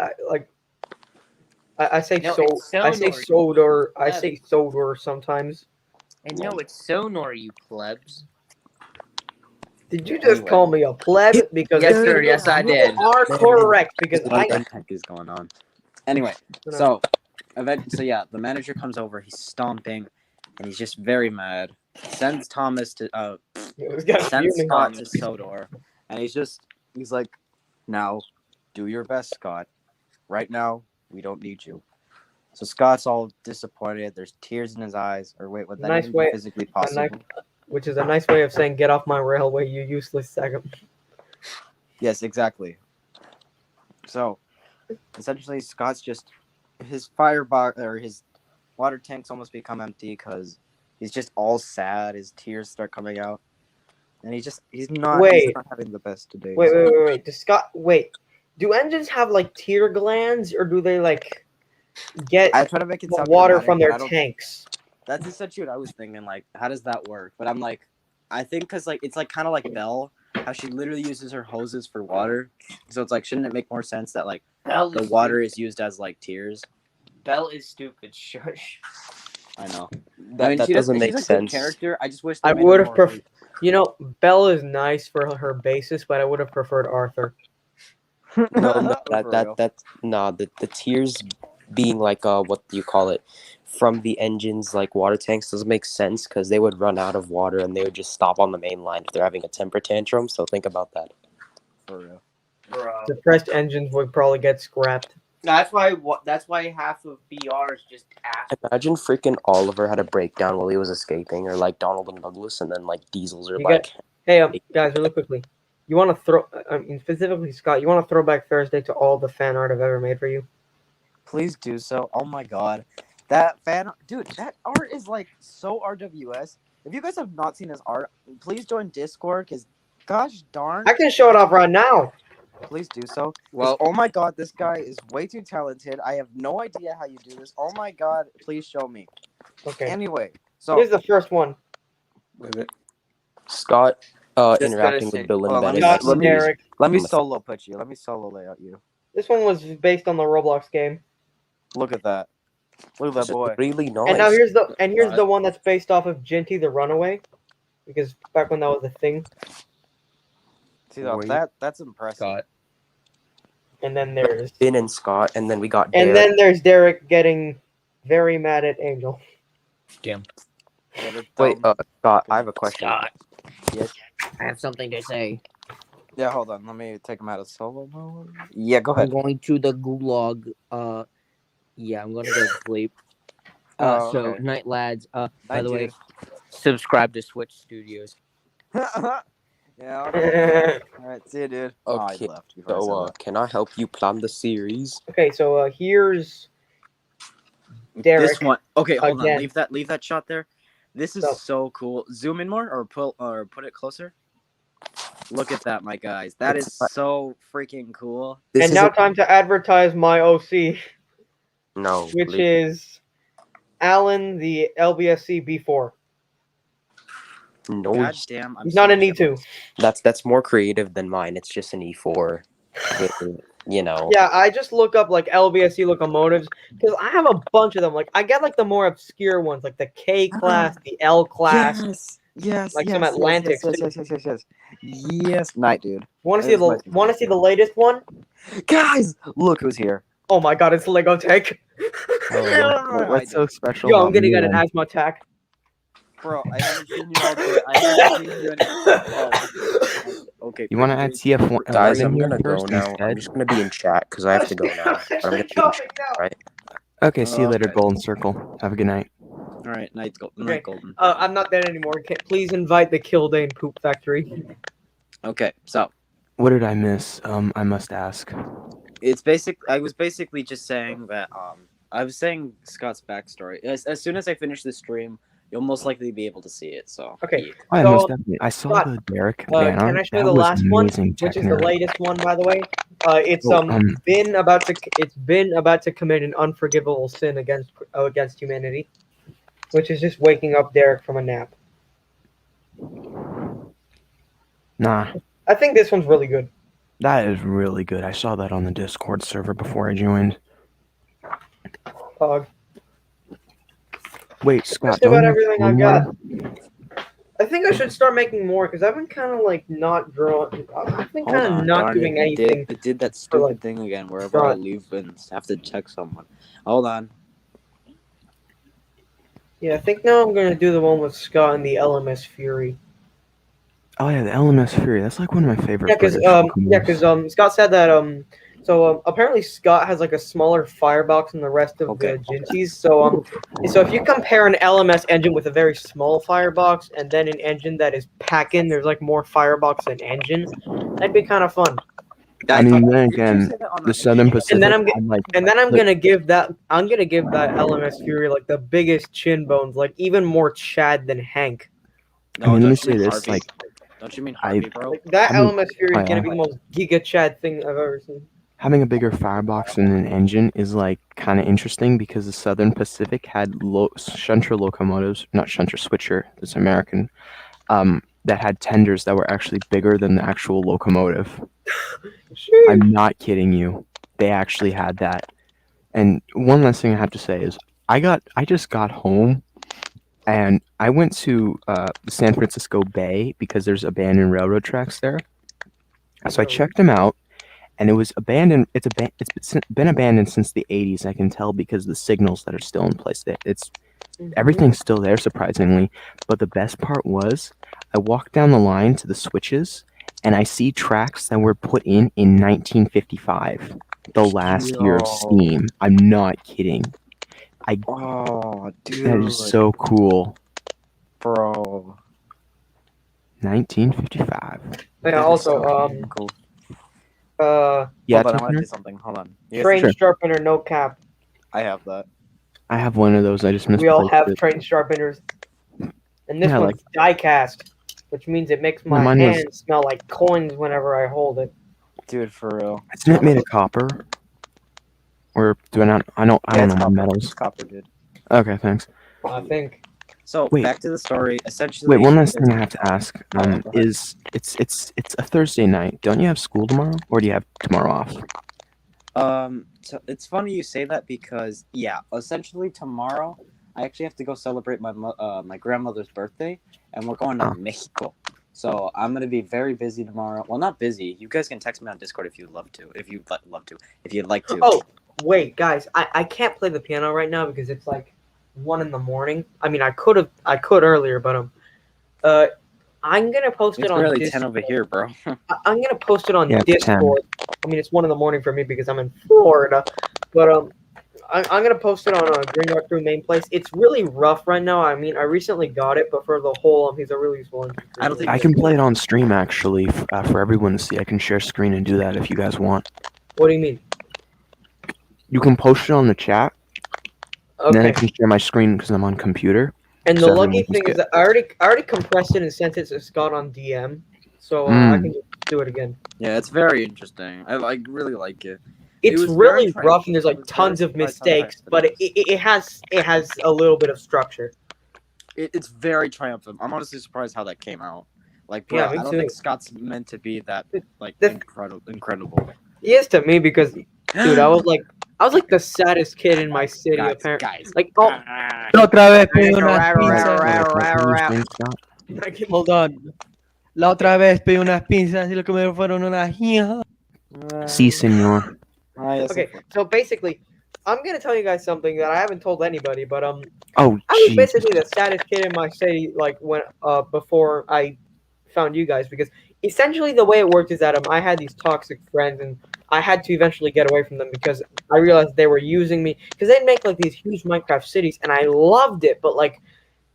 I say Sodor. I say Sodor sometimes. And no, it's Sonor, you plebs. Did you just call me a pleb? Because Yes, sir. Yes, I did. You are correct because What the heck is going on? Anyway, so yeah, the manager comes over. He's stomping, and he's just very mad. Sends Thomas to sends Scott to Sodor, and he's like, now, do your best, Scott. Right now, we don't need you. So Scott's all disappointed. There's tears in his eyes. Or wait, would that Nice even way- be physically possible? which is a nice way of saying get off my railway, you useless sack of... Yes, exactly. So, essentially, Scott's his firebox or his water tanks almost become empty because he's just all sad. His tears start coming out, and he's not having the best today. Wait. Do engines have like tear glands, or do they like get I try to make it sound water dramatic, from their but tanks? That's essentially what I was thinking. Like, how does that work? But I'm like, I think because like it's like kind of like Belle, how she literally uses her hoses for water. So it's like, shouldn't it make more sense that like the water is used as like tears? Belle is stupid. Shush. I know. That doesn't make she's a sense. good character. I just wish I they made would her have more preferred. You know, Belle is nice for her basis, but I would have preferred Arthur. No, For real. the tears being like what do you call it, from the engines like water tanks doesn't make sense because they would run out of water and they would just stop on the main line if they're having a temper tantrum. So think about that. For real. Bro. Depressed engines would probably get scrapped. That's why half of BR is just ass. Imagine freaking Oliver had a breakdown while he was escaping, or like Donald and Douglas, and then like Diesels are You like, Hey, guys, really quickly. You want to throw? I mean, specifically Scott. You want to throw back Thursday to all the fan art I've ever made for you? Please do so. Oh my god. That dude, that art is like so RWS. If you guys have not seen his art, please join Discord because gosh darn. I can show it off right now. Please do so. Well, Oh my god, this guy is way too talented. I have no idea how you do this. Oh my god, please show me. Okay. Anyway, so Here's the first one. Scott Just interacting gonna say- with Bill and hold on, Ben. Scott let and me- Derek. let me solo put you. Let me solo lay out you. This one was based on the Roblox game. Look at that. Look at that boy. Really nice. And now here's the one that's based off of Ginty the Runaway, because back when that was a thing. See that? Wait. That's impressive. Scott. And then there's Ben and Scott, and then we got Derek. and then there's Derek getting very mad at Angel. Damn. Wait, Scott, I have a question. Scott. Yes. I have something to say. Yeah, hold on. Let me take him out of solo mode. Yeah, go I'm ahead. going to the gulag. Yeah, I'm gonna go to sleep. Oh, So okay. night, lads. By Night, the way, dude. subscribe to Switch Studios. Yeah. Okay. All right. See you, dude. Oh, I Okay, left before I said So, that. can I help you plan the series? Okay, so here's Derek. This one. Okay, hold again. on. Leave that shot there. This is So- so cool. Zoom in more, or put it closer. Look at that, my guys. That is so freaking cool. This and is now a- time to advertise my OC, no, which is Alan the LBSC B4. no. God damn. I'm He's not so an E2. That's more creative than mine. It's just an E4. with, you know. Yeah, I just look up like LBSC locomotives because I have a bunch of them. Like I get like the more obscure ones, like the K class, the L class. Yes. Like some Atlantics, Yes. Yes. Night, dude. Want to That see is my- want to see the latest one? Guys, look who's here. Oh my god, it's Lego Tech. What's so special? Yo, I'm about gonna me, get an man? asthma attack. Bro, I haven't seen you all day. I haven't seen you in... Oh. Okay. You want to add CF1? Guys, I'm here gonna go first now. I'm instead? just gonna be in chat because I have to go now. But I'm gonna be in chat, right? Okay, see you later, Okay. Golden Circle. Have a good night. All right, night, Okay. Golden. I'm not dead anymore. Please invite the Kildane Poop Factory. Okay, so What did I miss? I must ask. it's basic. I was basically just saying that. I was saying Scott's backstory. As soon as I finish the stream, you'll most likely be able to see it. So Okay. yeah. Oh, yeah, So, most definitely. I saw Scott, the Derek can van art. I show you That the was last one, amazing, which is Techner. the latest one, by the way? It's Oh, been about to commit an unforgivable sin against humanity, which is just waking up Derek from a nap. Nah, I think this one's really good. that is really good. I saw that on the Discord server before I joined. Pog. Wait, Scott, Just about don't you everything have I've one got. I think I should start making more because I've been kind of like not drawing. I've been Hold kind of on, not darn doing it. anything. It did that stupid like, thing again. Wherever I Scott. leave and have to check someone. Hold on. Yeah, I think now I'm gonna do the one with Scott and the LMS Fury. Oh yeah, the LMS Fury. That's like one of my favorite. Yeah, because British locomotives. Scott said that apparently Scott has like a smaller firebox than the rest of Okay. the Ginties. So if you compare an LMS engine with a very small firebox and then an engine that is packing, there's like more firebox than engine. That'd be kind of fun. I mean, then Did you again, say that on the Southern Pacific. And then I'm had, like, And then I'm Look- gonna give that LMS Fury like the biggest chin bones, like even more Chad than Hank. No, I mean, let me don't you say mean this, Harvey? like, Don't you mean I- Harvey, bro? Like that I mean, LMS Fury oh, is gonna yeah. be the most Giga Chad thing I've ever seen. having a bigger firebox and an engine is like kind of interesting because the Southern Pacific had shunter locomotives, not shunter, switcher, it's American, that had tenders that were actually bigger than the actual locomotive. I'm not kidding you. They actually had that. And one last thing I have to say is I just got home and I went to the San Francisco Bay because there's abandoned railroad tracks there. So I checked them out. And it was abandoned. It's been abandoned since the 80s. I can tell because the signals that are still in place. Everything's still there, surprisingly. But the best part was, I walked down the line to the switches, and I see tracks that were put in 1955, the last year of Yo. Steam. I'm not kidding. Oh, dude. That is so cool. Bro. 1955. Yeah. That is Also, so cool. Yeah, Hold on, I want to Tiffany? do something. Hold on. You guys train Sure. sharpener, no cap. I have that. I have one of those. I just misplaced We all have it. train sharpeners, and this Yeah, one's die cast, which means it makes my mine was- hands smell like coins whenever I hold it. Dude, for real. Isn't it made of copper? Or do I not? I don't Yeah, it's know my copper. metals. It's copper, dude. Okay, thanks. I think. So Wait. back to the story. Essentially, Wait, one last thing I have to ask. go ahead. Is it's a Thursday night. Don't you have school tomorrow, or do you have tomorrow off? So it's funny you say that because essentially tomorrow I actually have to go celebrate my grandmother's birthday, and we're going to Oh. Mexico. So I'm gonna be very busy tomorrow. Well, not busy. You guys can text me on Discord if you'd love to. If you'd like to. Oh, wait, guys, I can't play the piano right now because it's like 1 a.m. I mean, I could earlier, but I'm gonna post It's it on barely Discord. 10 over here, bro. I'm gonna post it on Yeah, it's 10. Discord. I mean, it's 1 a.m. for me because I'm in Florida, but I'm gonna post it on Green Rock Crew main place. It's really rough right now. I mean, I recently got it, but for the whole he's a really small. I don't think I can play it on stream actually for everyone to see. I can share screen and do that if you guys want. What do you mean? You can post it on the chat, and then I Okay. can share my screen because I'm on computer. And the so lucky everyone can thing is skip. that I already compressed it and sent it to Scott on DM, so I Mm. can just do it again. Yeah, it's very interesting. I really like it. It It's was very really rough and there's I like was very tons of surprised how fast mistakes, but it has a little bit of structure. It's very triumphant. I'm honestly surprised how that came out. Like, bro, Yeah, me I don't too. think Scott's meant to be that like The- incredible. He is to me because, dude, I was like the saddest kid in my city. guys, Apparently, guys. like oh, La otra vez pedí unas Rah, rah, pizzas. rah, What rah, were you rah. saying, Scott? Hold on. La otra vez pedí unas pizzas y lo que me fueron unas hijas. Si, senor. Okay, so basically, I'm gonna tell you guys something that I haven't told anybody, but Oh, I was jeez. basically the saddest kid in my city, like when before I found you guys, because essentially the way it worked is that I had these toxic friends, and I had to eventually get away from them because I realized they were using me because they'd make like these huge Minecraft cities, and I loved it, but like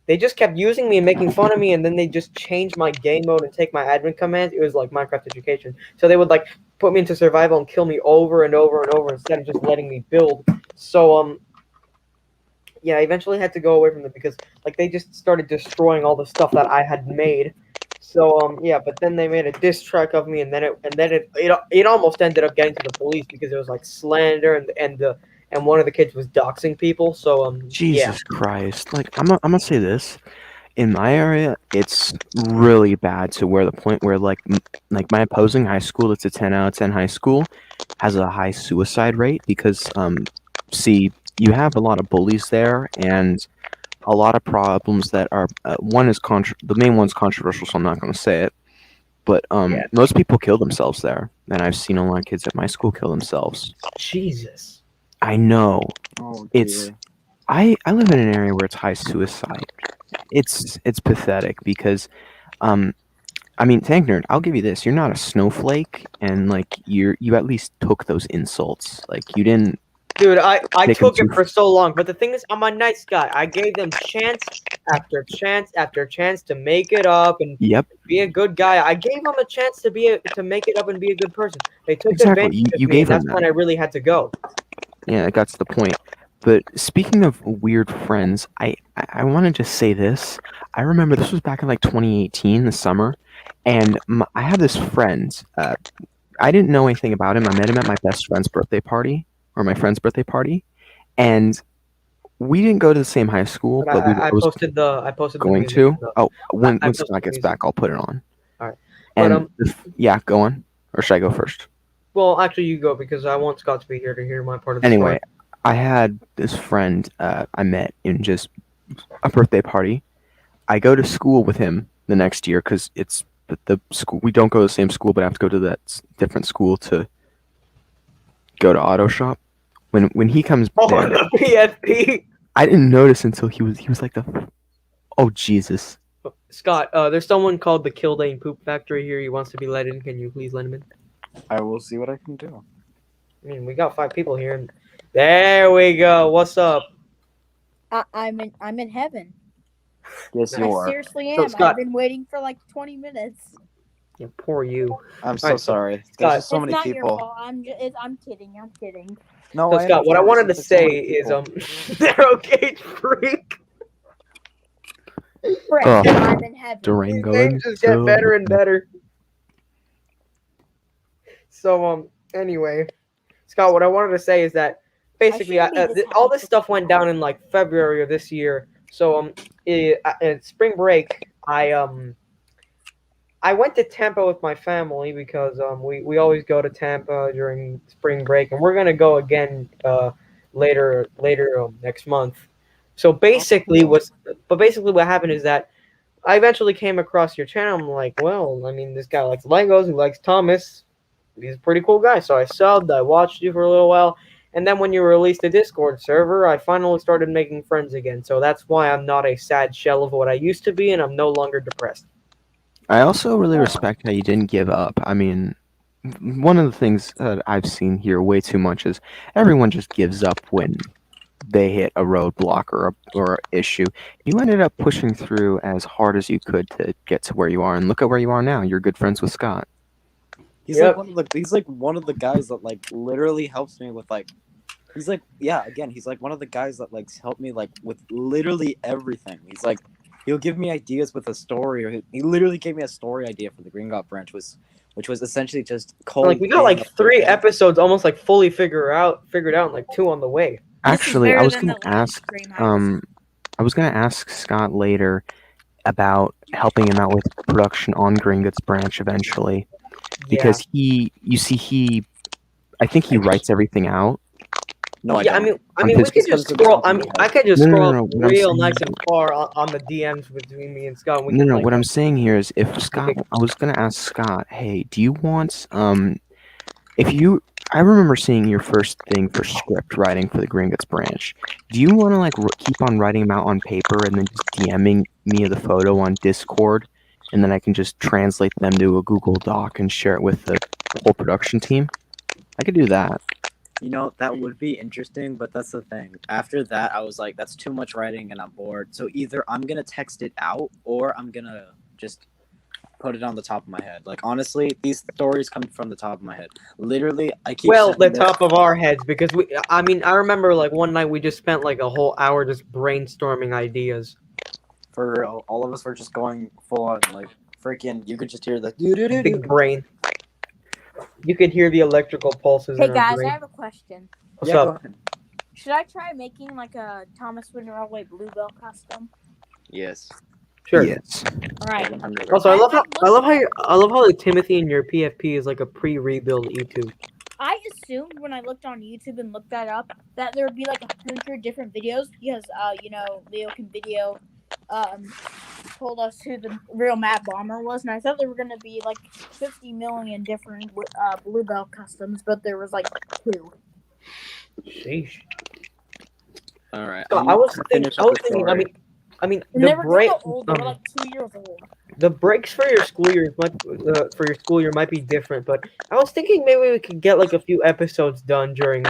they just kept using me and making fun of me, and then they just changed my game mode and take my admin commands. It was like Minecraft education, so they would like put me into survival and kill me over and over and over instead of just letting me build. So yeah, I eventually had to go away from them because like they just started destroying all the stuff that I had made. So yeah, but then they made a diss track of me, and then it almost ended up getting to the police because it was like slander and one of the kids was doxing people. So Jesus yeah. Christ! Like I'm gonna say this. In my area, it's really bad to where the point where like my opposing high school, it's a 10 out of 10 high school, has a high suicide rate because see, you have a lot of bullies there and a lot of problems that are one is the main one's controversial, so I'm not going to say it. But most people kill themselves there, and I've seen a lot of kids at my school kill themselves. Jesus. I know. Oh, It's dear. I live in an area where it's high suicide. It's pathetic because I mean, Tank Nerd, I'll give you this. You're not a snowflake, and like you at least took those insults. Like you didn't. Dude, I Take took him it for so long, but the thing is, I'm a nice guy. I gave them chance after chance after chance to make it up and Yep, be a good guy. I gave them a chance to make it up and be a good person. They took exactly. advantage of You me, gave and them that's when that. I really had to go. Yeah, that's the point. But speaking of weird friends, I wanted to say this. I remember this was back in like 2018, the summer, and I had this friend. I didn't know anything about him. I met him at my best friend's birthday party, or my friend's birthday party, and we didn't go to the same high school, But but I was posted the going music to. in the- Oh, when I posted Scott the gets music. back, I'll put it on. Alright. But, And yeah, go on. Or should I go first? Well, actually, you go because I want Scott to be here to hear my part of the Anyway, story. I had this friend I met in just a birthday party. I go to school with him the next year because it's the school. We don't go to the same school, but I have to go to that different school to go to auto shop. When he comes Oh, there, the PFP. I didn't notice until he was like the. Oh Jesus! Scott, there's someone called the Kildane Poop Factory here. He wants to be let in. Can you please let him in? I will see what I can do. I mean, we got 5 people here. And there we go. What's up? I'm in heaven. Yes, you I are. seriously So, am. Scott- I've been waiting for like 20 minutes. Yeah, poor you. I'm so Alright, so, sorry. Scott, There's just so It's many not your people. fault. I'm kidding. I'm kidding. No, So I Scott, what I understand. wanted to There's just so say many is people. narrow gauge freak. Frick, Oh, I'm in heaven. Durango. These names just get better and better. So anyway, Scott, what I wanted to say is that basically shouldn't be this all happy this stuff went down in like February of this year. So at spring break, I went to Tampa with my family because we always go to Tampa during spring break, and we're gonna go again later next month. So basically, what happened is that I eventually came across your channel. I'm like, well, I mean, this guy likes Legos, he likes Thomas. He's a pretty cool guy. So I subbed, I watched you for a little while, and then when you released the Discord server, I finally started making friends again. So that's why I'm not a sad shell of what I used to be, and I'm no longer depressed. I also really respect how you didn't give up. I mean, one of the things that I've seen here way too much is everyone just gives up when they hit a roadblock or issue. You ended up pushing through as hard as you could to get to where you are, and look at where you are now. You're good friends with Scott. He's Yep. like one of the guys that like literally helps me with like. He's like he's like one of the guys that like helped me like with literally everything. He's like he'll give me ideas with a story, or he literally gave me a story idea for the Green God branch, which was essentially just cold. Like we got like 3 episodes almost like fully figured out, and like 2 on the way. Actually, I better was than gonna the last ask stream I was- I was gonna ask Scott later about helping him out with production on Green Goods branch eventually, because I think he writes everything out. No, I mean, On we his- could just scroll. I could just No, no, scroll no, what I'm real saying nice is- and far on the DMs between me and Scott. We No, can, no. like, What I'm saying here is, if Scott, I was gonna ask Scott, hey, do you want if you, I remember seeing your first thing for script writing for the Green Goods branch. Do you want to like keep on writing them out on paper and then just DMing me the photo on Discord, and then I can just translate them to a Google Doc and share it with the whole production team? I could do that. You know, that would be interesting, but that's the thing. After that, I was like, that's too much writing and I'm bored. So either I'm going to text it out or I'm going to just put it on the top of my head. Like, honestly, these stories come from the top of my head. Literally, I keep well, the sending this- top of our heads, because I remember like one night we just spent like a whole hour just brainstorming ideas. For real, all of us were just going full on, like, freaking, you could just hear the Big brain. You could hear the electrical pulses Hey in our guys, brain. I have a question. What's Yeah, up? go ahead. Should I try making like a Thomas Wooden Railway Bluebell custom? Yes. Sure. Yes. All right. Also, I love how the Timothy in your PFP is like a pre-rebuild E2. I assumed when I looked on YouTube and looked that up that there would be like 100 different videos because Leo can video told us who the real Matt Bomber was, and I thought there were gonna be like 50 million different Bluebell customs, but there was like 2. Sheesh. All right. So I was thinking. I mean, And the they were break. kinda old. They were like 2 years old. The breaks for your school year might be different, but I was thinking maybe we could get like a few episodes done during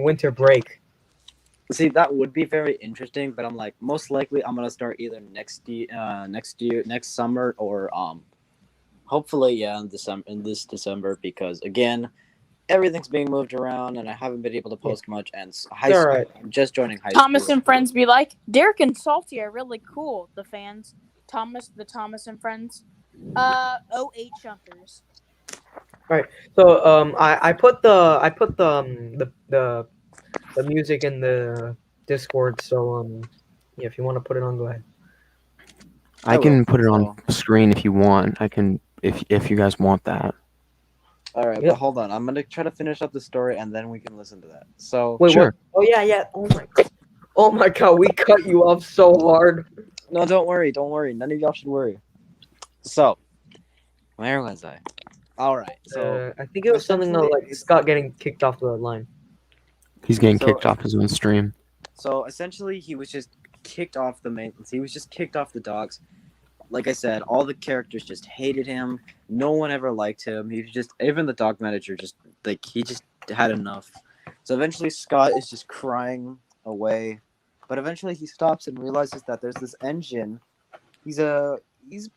winter break. See, that would be very interesting, but I'm like, most likely I'm gonna start either next summer, or hopefully in this December, because again, everything's being moved around and I haven't been able to post much. And I'm just joining high Thomas school. and friends be like, Derek and Salty are really cool. The fans, the Thomas and friends, 08 Shunters. Right. So I put the music in the Discord. So yeah, if you want to put it on, go ahead. I can put it on screen if you want. I can if you guys want that. All right, but hold on. I'm gonna try to finish up the story and then we can listen to that. So Wait, Sure. what? Oh yeah. Oh my god, we cut you off so hard. no, don't worry. None of y'all should worry. So, where was I? All right. So I think it was something like Scott getting kicked off the line. He's getting So- kicked off his own stream. So essentially, he was just kicked off the main. He was just kicked off the dogs. like I said, all the characters just hated him. No one ever liked him. He just, even the dog manager, just like he just had enough. So eventually, Scott is just crying away, but eventually he stops and realizes that there's this engine. He's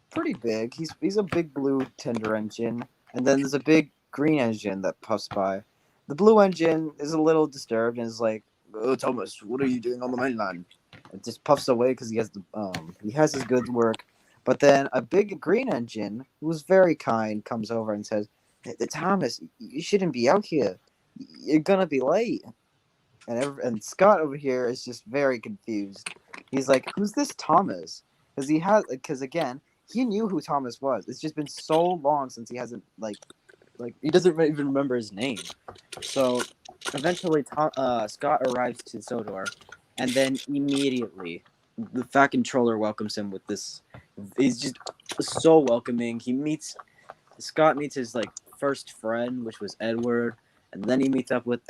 pretty big. He's a big blue tender engine, and then there's a big green engine that puffs by. The blue engine is a little disturbed and is like, "Oh, Thomas, what are you doing on the mainland?" It just puffs away because he has his good work. But then a big green engine, who's very kind, comes over and says, "Thomas, you shouldn't be out here. You're gonna be late." And Scott over here is just very confused. He's like, "Who's this Thomas?" Because again, he knew who Thomas was. It's just been so long since he hasn't like he doesn't even remember his name. So eventually, Scott arrives to Sodor, and then immediately the Fat Controller welcomes him with this. He's just so welcoming. Scott meets his like first friend, which was Edward, and then he meets up with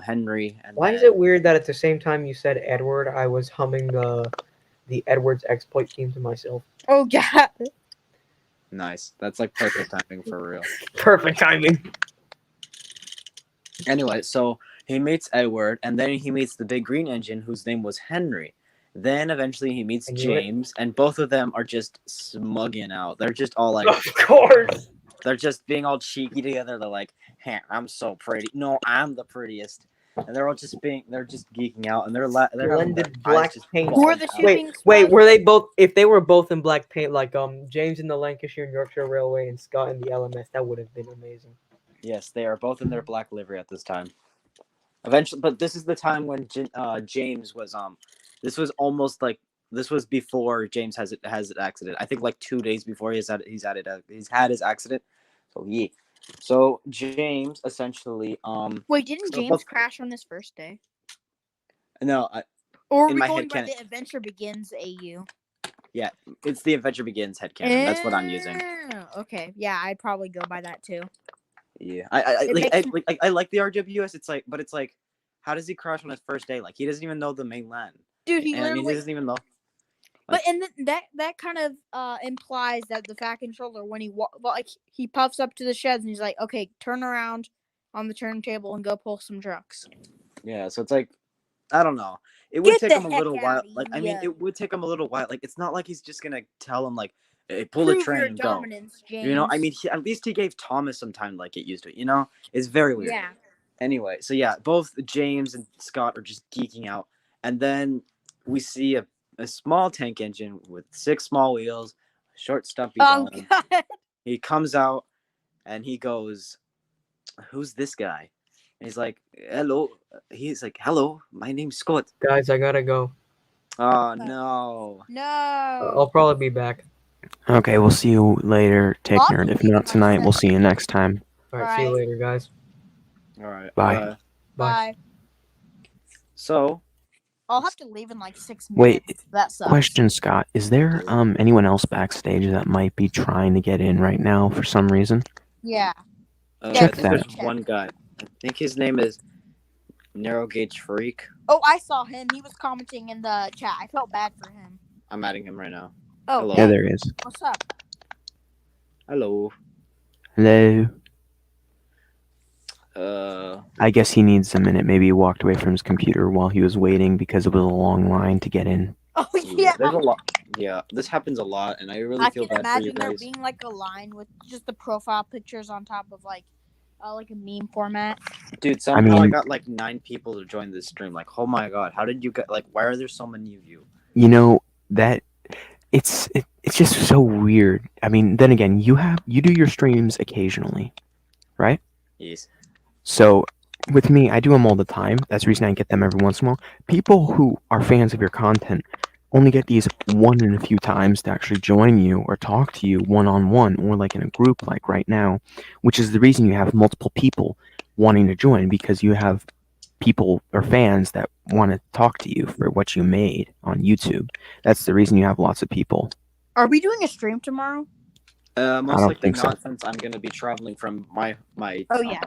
Henry. And Why is it weird that at the same time you said Edward, I was humming the Edward's exploit theme to myself? Oh yeah. Nice. That's like perfect timing for real. Perfect timing. Anyway, so he meets Edward, and then he meets the big green engine, whose name was Henry. Then eventually he meets James, and both of them are just smugging out. They're just all like, of course. They're just being all cheeky together. They're like, "Hey, I'm so pretty. No, I'm the prettiest." And they're all just geeking out, and they're blended black paint. Who are the shooting Wait, squad? were they both? If they were both in black paint, like James in the Lancashire and Yorkshire Railway and Scott in the LMS, that would have been amazing. Yes, they are both in their black livery at this time. Eventually, but this is the time when James was This was almost like this was before James has an accident. I think like 2 days before he's had his accident. So yeah. So James essentially Wait, didn't James crash on his first day? No, Or are in we my going by headcanon. the Adventure Begins AU? Yeah, it's the Adventure Begins headcanon. That's what I'm using. Okay, yeah, I'd probably go by that too. Yeah, I like the RWS. It's like, but it's like, how does he crash on his first day? Like he doesn't even know the mainland. Dude, he And literally he doesn't even know. But and that kind of implies that the Fat Controller, when he puffs up to the sheds and he's like, "Okay, turn around on the turntable and go pull some trucks." Yeah, so it's like, I don't know. It would take him a little heck while. outta Like, I here. mean, it would take him a little while. Like, it's not like he's just gonna tell him like, hey, pull Prove the train your and go. dominance, James. You know, I mean, at least he gave Thomas some time, like it used to. You know, it's very weird. Yeah. Anyway, so yeah, both James and Scott are just geeking out, and then we see a small tank engine with 6 small wheels, short stumpy Oh dome. God. He comes out and he goes, "Who's this guy?" And he's like, "Hello." He's like, "Hello, my name's Scott." Guys, I gotta go. Oh no. No. I'll probably be back. Okay, we'll see you later, Take I'll Nerd. be If leaving not on tonight, we'll see you Saturday. next time. All right, see you Alright. later, guys. All right. Bye. Bye. So, I'll have to leave in like 6 Wait, minutes. That sucks. Question, Scott. Is there anyone else backstage that might be trying to get in right now for some reason? Yeah. Check I think that. there's one guy. I think his name is Narrow Gauge Freak. Oh, I saw him. He was commenting in the chat. I felt bad for him. I'm adding him right now. Oh, Hello. Yeah, there is. What's up? Hello. Hello. I I guess he needs a minute. Maybe he walked away from his computer while he was waiting because it was a long line to get in. Oh yeah. There's a lot. Yeah, this happens a lot, and I really I feel can bad for you imagine there guys. being like a line with just the profile pictures on top of like a meme format. Dude, somehow I mean- got like 9 people to join this stream. Like, oh my god, how did you get? Like, why are there so many of you? You know that it's just so weird. I mean, then again, you do your streams occasionally, right? Yes. So with me, I do them all the time. That's the reason I get them every once in a while. People who are fans of your content only get these one in a few times to actually join you or talk to you one-on-one or like in a group like right now, which is the reason you have multiple people wanting to join, because you have people or fans that want to talk to you for what you made on YouTube. That's the reason you have lots of people. Are we doing a stream tomorrow? Most don't likely think so. not, since I'm gonna be traveling from my Oh, yeah.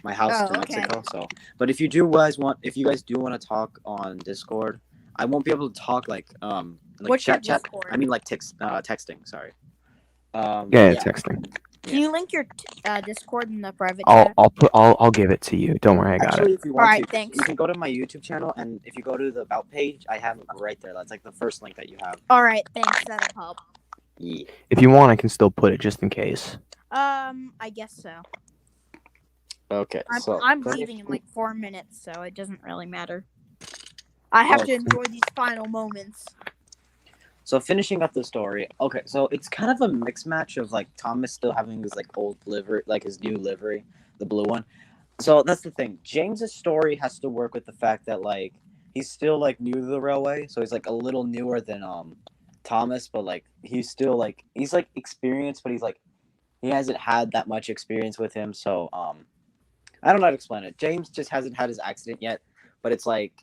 my house Oh, to okay. Mexico. So, but if you guys do want to talk on Discord, I won't be able to talk like Like What's your chat. Discord? I mean, like texting. Sorry. Yeah, texting. Can you link your Discord in the private I'll chat? I'll give it to you. Don't worry, I got Actually, it. if you want Alright, to, thanks. you can go to my YouTube channel, and if you go to the About page, I have it right there. That's like the first link that you have. All right, thanks. That'll help. Yeah. If you want, I can still put it just in case. I guess so. Okay. So I'm leaving in like 4 minutes, so it doesn't really matter. I have to enjoy these final moments. So finishing up the story, okay, so it's kind of a mixed match of like Thomas still having his like old livery, like his new livery, the blue one. So that's the thing. James's story has to work with the fact that like he's still like new to the railway, so he's like a little newer than Thomas, but like he's still like he's like experienced, but he's like he hasn't had that much experience with him. So I don't know how to explain it. James just hasn't had his accident yet, but it's like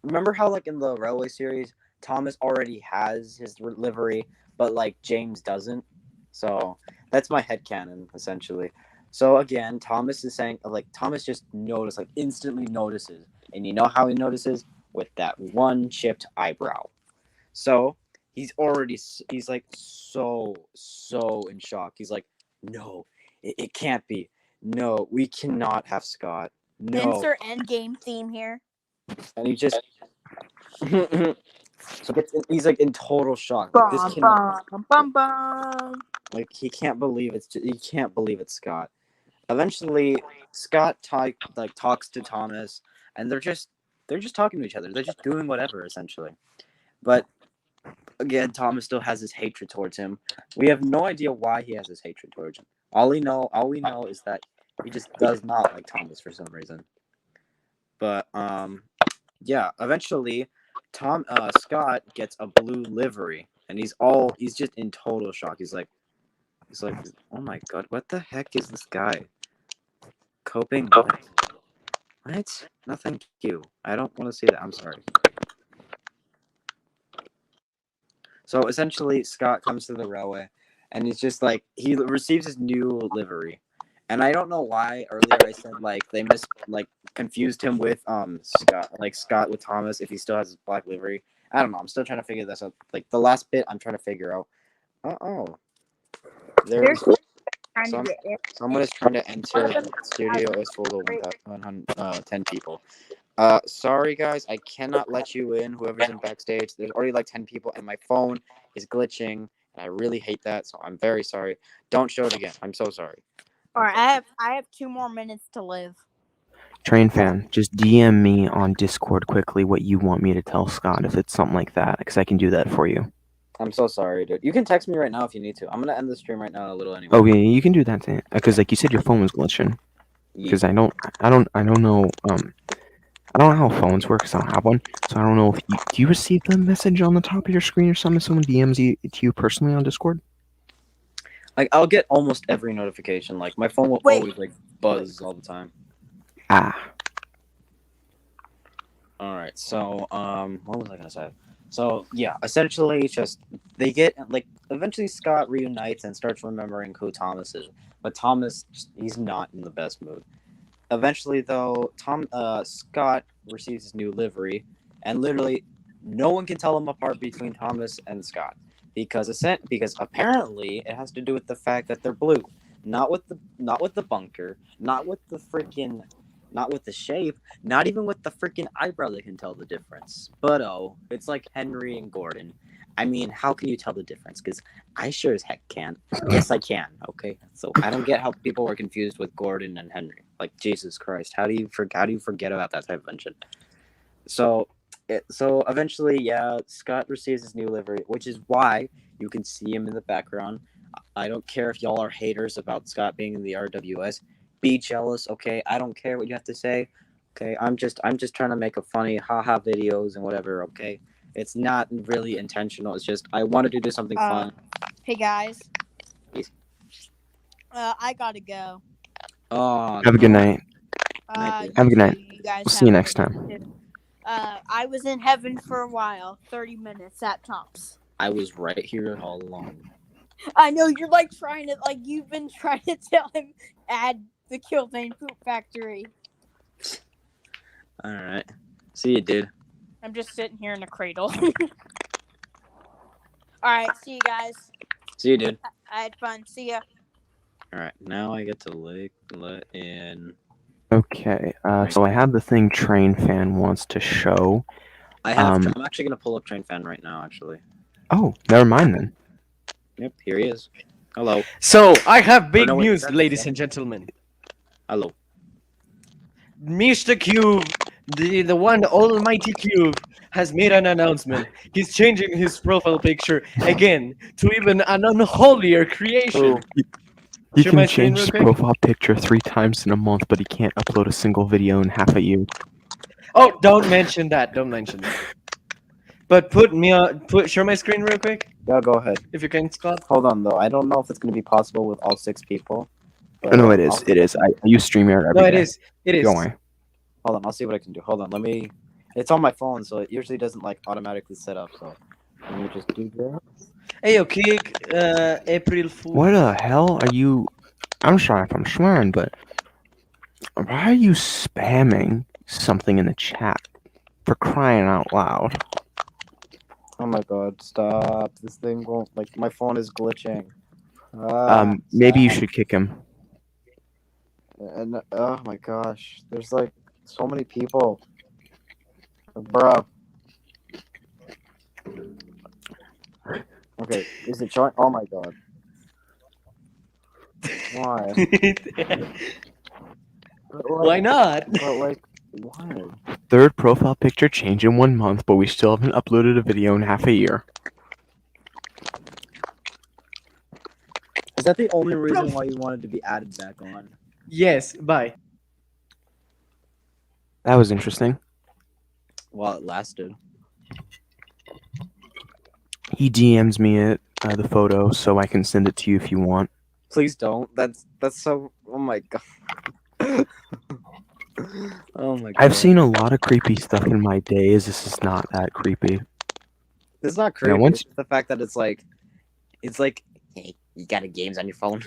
remember how like in the railway series Thomas already has his livery, but like James doesn't. So that's my headcanon essentially. So again, Thomas is saying like Thomas just instantly notices, and you know how he notices with that one chipped eyebrow. So he's like so in shock. He's like, no, it can't be. No, we cannot have Scott. No, Insert endgame theme here. and he just. So he's like in total shock. Like, this like he can't believe it's Scott. Eventually, Scott talks to Thomas, and they're just talking to each other. They're just doing whatever essentially. But again, Thomas still has this hatred towards him. We have no idea why he has this hatred towards him. All we know is that he just does not like Thomas for some reason. But yeah, eventually Scott gets a blue livery, and he's just in total shock. He's like, oh my god, what the heck is this guy? Coping? What? No, thank you. I don't want to see that. I'm sorry. So essentially, Scott comes to the railway, and he's just like he receives his new livery, and I don't know why earlier I said like they confused him with Scott with Thomas if he still has his black livery. I don't know. I'm still trying to figure this out. Like the last bit, I'm trying to figure out. There's someone is trying to enter the studio. It's full of 10 people. Sorry guys, I cannot let you in. Whoever's in backstage, there's already like 10 people, and my phone is glitching, and I really hate that. So I'm very sorry. Don't show it again. I'm so sorry. All right, I have 2 more minutes to live. Train fan, just DM me on Discord quickly what you want me to tell Scott if it's something like that, because I can do that for you. I'm so sorry, dude. You can text me right now if you need to. I'm gonna end the stream right now in a little anyway. Oh yeah, you can do that because like you said, your phone was glitching. Because I don't know. I don't know how phones work because I don't have one. So I don't know if do you receive the message on the top of your screen or something? Someone DMs you to you personally on Discord? Like I'll get almost every notification. Like my phone will always like buzz all the time. Ah. All right. So what was I gonna say? So yeah, essentially it's just they get like eventually Scott reunites and starts remembering who Thomas is, but Thomas he's not in the best mood. Eventually, though, Scott receives his new livery, and literally no one can tell him apart between Thomas and Scott because apparently it has to do with the fact that they're blue, not with the bunker, not with the shape, not even with the freaking eyebrow. They can tell the difference. But it's like Henry and Gordon. I mean, how can you tell the difference? Because I sure as heck can. Yes, I can. Okay, so I don't get how people were confused with Gordon and Henry. Like Jesus Christ, how do you forget about that type of invention? So eventually, yeah, Scott receives his new livery, which is why you can see him in the background. I don't care if y'all are haters about Scott being in the RWS. Be jealous, okay? I don't care what you have to say. Okay, I'm just trying to make a funny haha videos and whatever. Okay. It's not really intentional. It's just I wanted to do something fun. Hey guys. Peace. I gotta go. Oh. Have a good night. Have a good night. You guys We'll see you next time. I was in heaven for a while. 30 minutes at tops. I was right here all along. I know you're you've been trying to tell him add the Kildane Poop Factory. All right. See you, dude. I'm just sitting here in a cradle. All right, see you guys. See you, dude. I had fun. See ya. All right, now I get to let in. Okay, so I have the thing Train Fan wants to show. I'm actually gonna pull up Train Fan right now. Actually. Oh, never mind then. Yep, here he is. Hello. So I have big no, wait, news, that's ladies Sam. and gentlemen. Hello. Mr. Cube, the one almighty Cube, has made an announcement. He's changing his profile picture again to even an unholier creation. He Share my can screen change real his quick? profile picture 3 times in a month, but he can't upload a single video in half a year. Oh, don't mention that. Don't mention that. But share my screen real quick, Yeah, go ahead. if you can, Scott. Hold on though. I don't know if it's gonna be possible with all 6 people. Oh, no, it is. It is. I use StreamYard every No, it day. is. It is. Go away. Hold on, I'll see what I can do. Hold on, let me. It's on my phone, so it usually doesn't like automatically set up. So let me just do that. Hey, okay, April Fool. What the hell are you? I'm sorry if I'm swearing, but why are you spamming something in the chat? For crying out loud. Oh my god, stop. This thing won't, like, my phone is glitching. Maybe you stop. should kick him. And, oh my gosh, there's like so many people. Bruh. Okay, is it showing? Oh my god. Why? Why not? But like, why? 3rd profile picture change in 1 month, but we still haven't uploaded a video in half a year. Is that the only reason why you wanted to be added back on? Yes, bye. That was interesting. While it lasted. He DMs me the photo so I can send it to you if you want. Please don't. That's so. Oh my god. Oh my god. I've seen a lot of creepy stuff in my days. This is not that creepy. It's not creepy. once- It's the fact that it's like, hey, you got a games on your phone.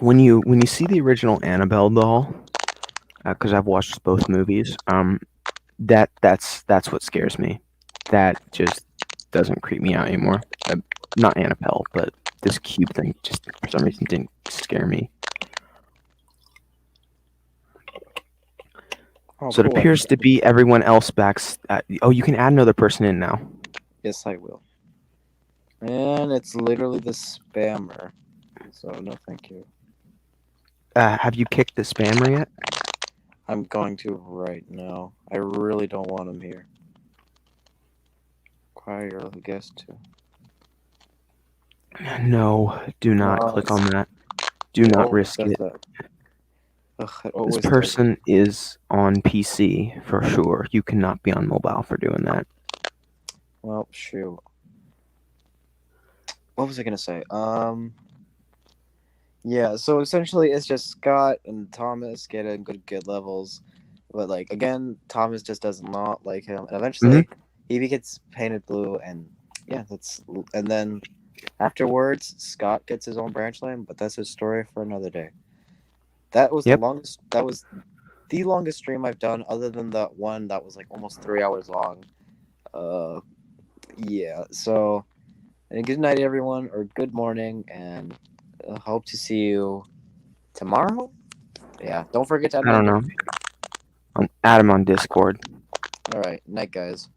When you see the original Annabelle doll, because I've watched both movies, that's what scares me. That just doesn't creep me out anymore. Not Annabelle, but this cube thing just for some reason didn't scare me. Oh, So it cool. appears to be everyone else back. Oh, you can add another person in now. Yes, I will. And it's literally the spammer. So no, thank you. Have you kicked the spammer yet? I'm going to right now. I really don't want him here. Acquire your guest too. No, do not No, click on that. Do not risk it. This person is on PC for sure. You cannot be on mobile for doing that. Well, shoot. What was I gonna say? Yeah. So essentially, it's just Scott and Thomas getting good levels, but like again, Thomas just does not like him, and eventually he gets painted blue, and yeah, and then afterwards, Scott gets his own branch line, but that's a story for another day. That was the longest. That was the longest stream I've done, other than that one that was like almost 3 hours long. Yeah. So, and good night, everyone, or good morning, and hope to see you tomorrow. Yeah. Don't forget to. I don't know. Add him on Discord. All right. Night, guys.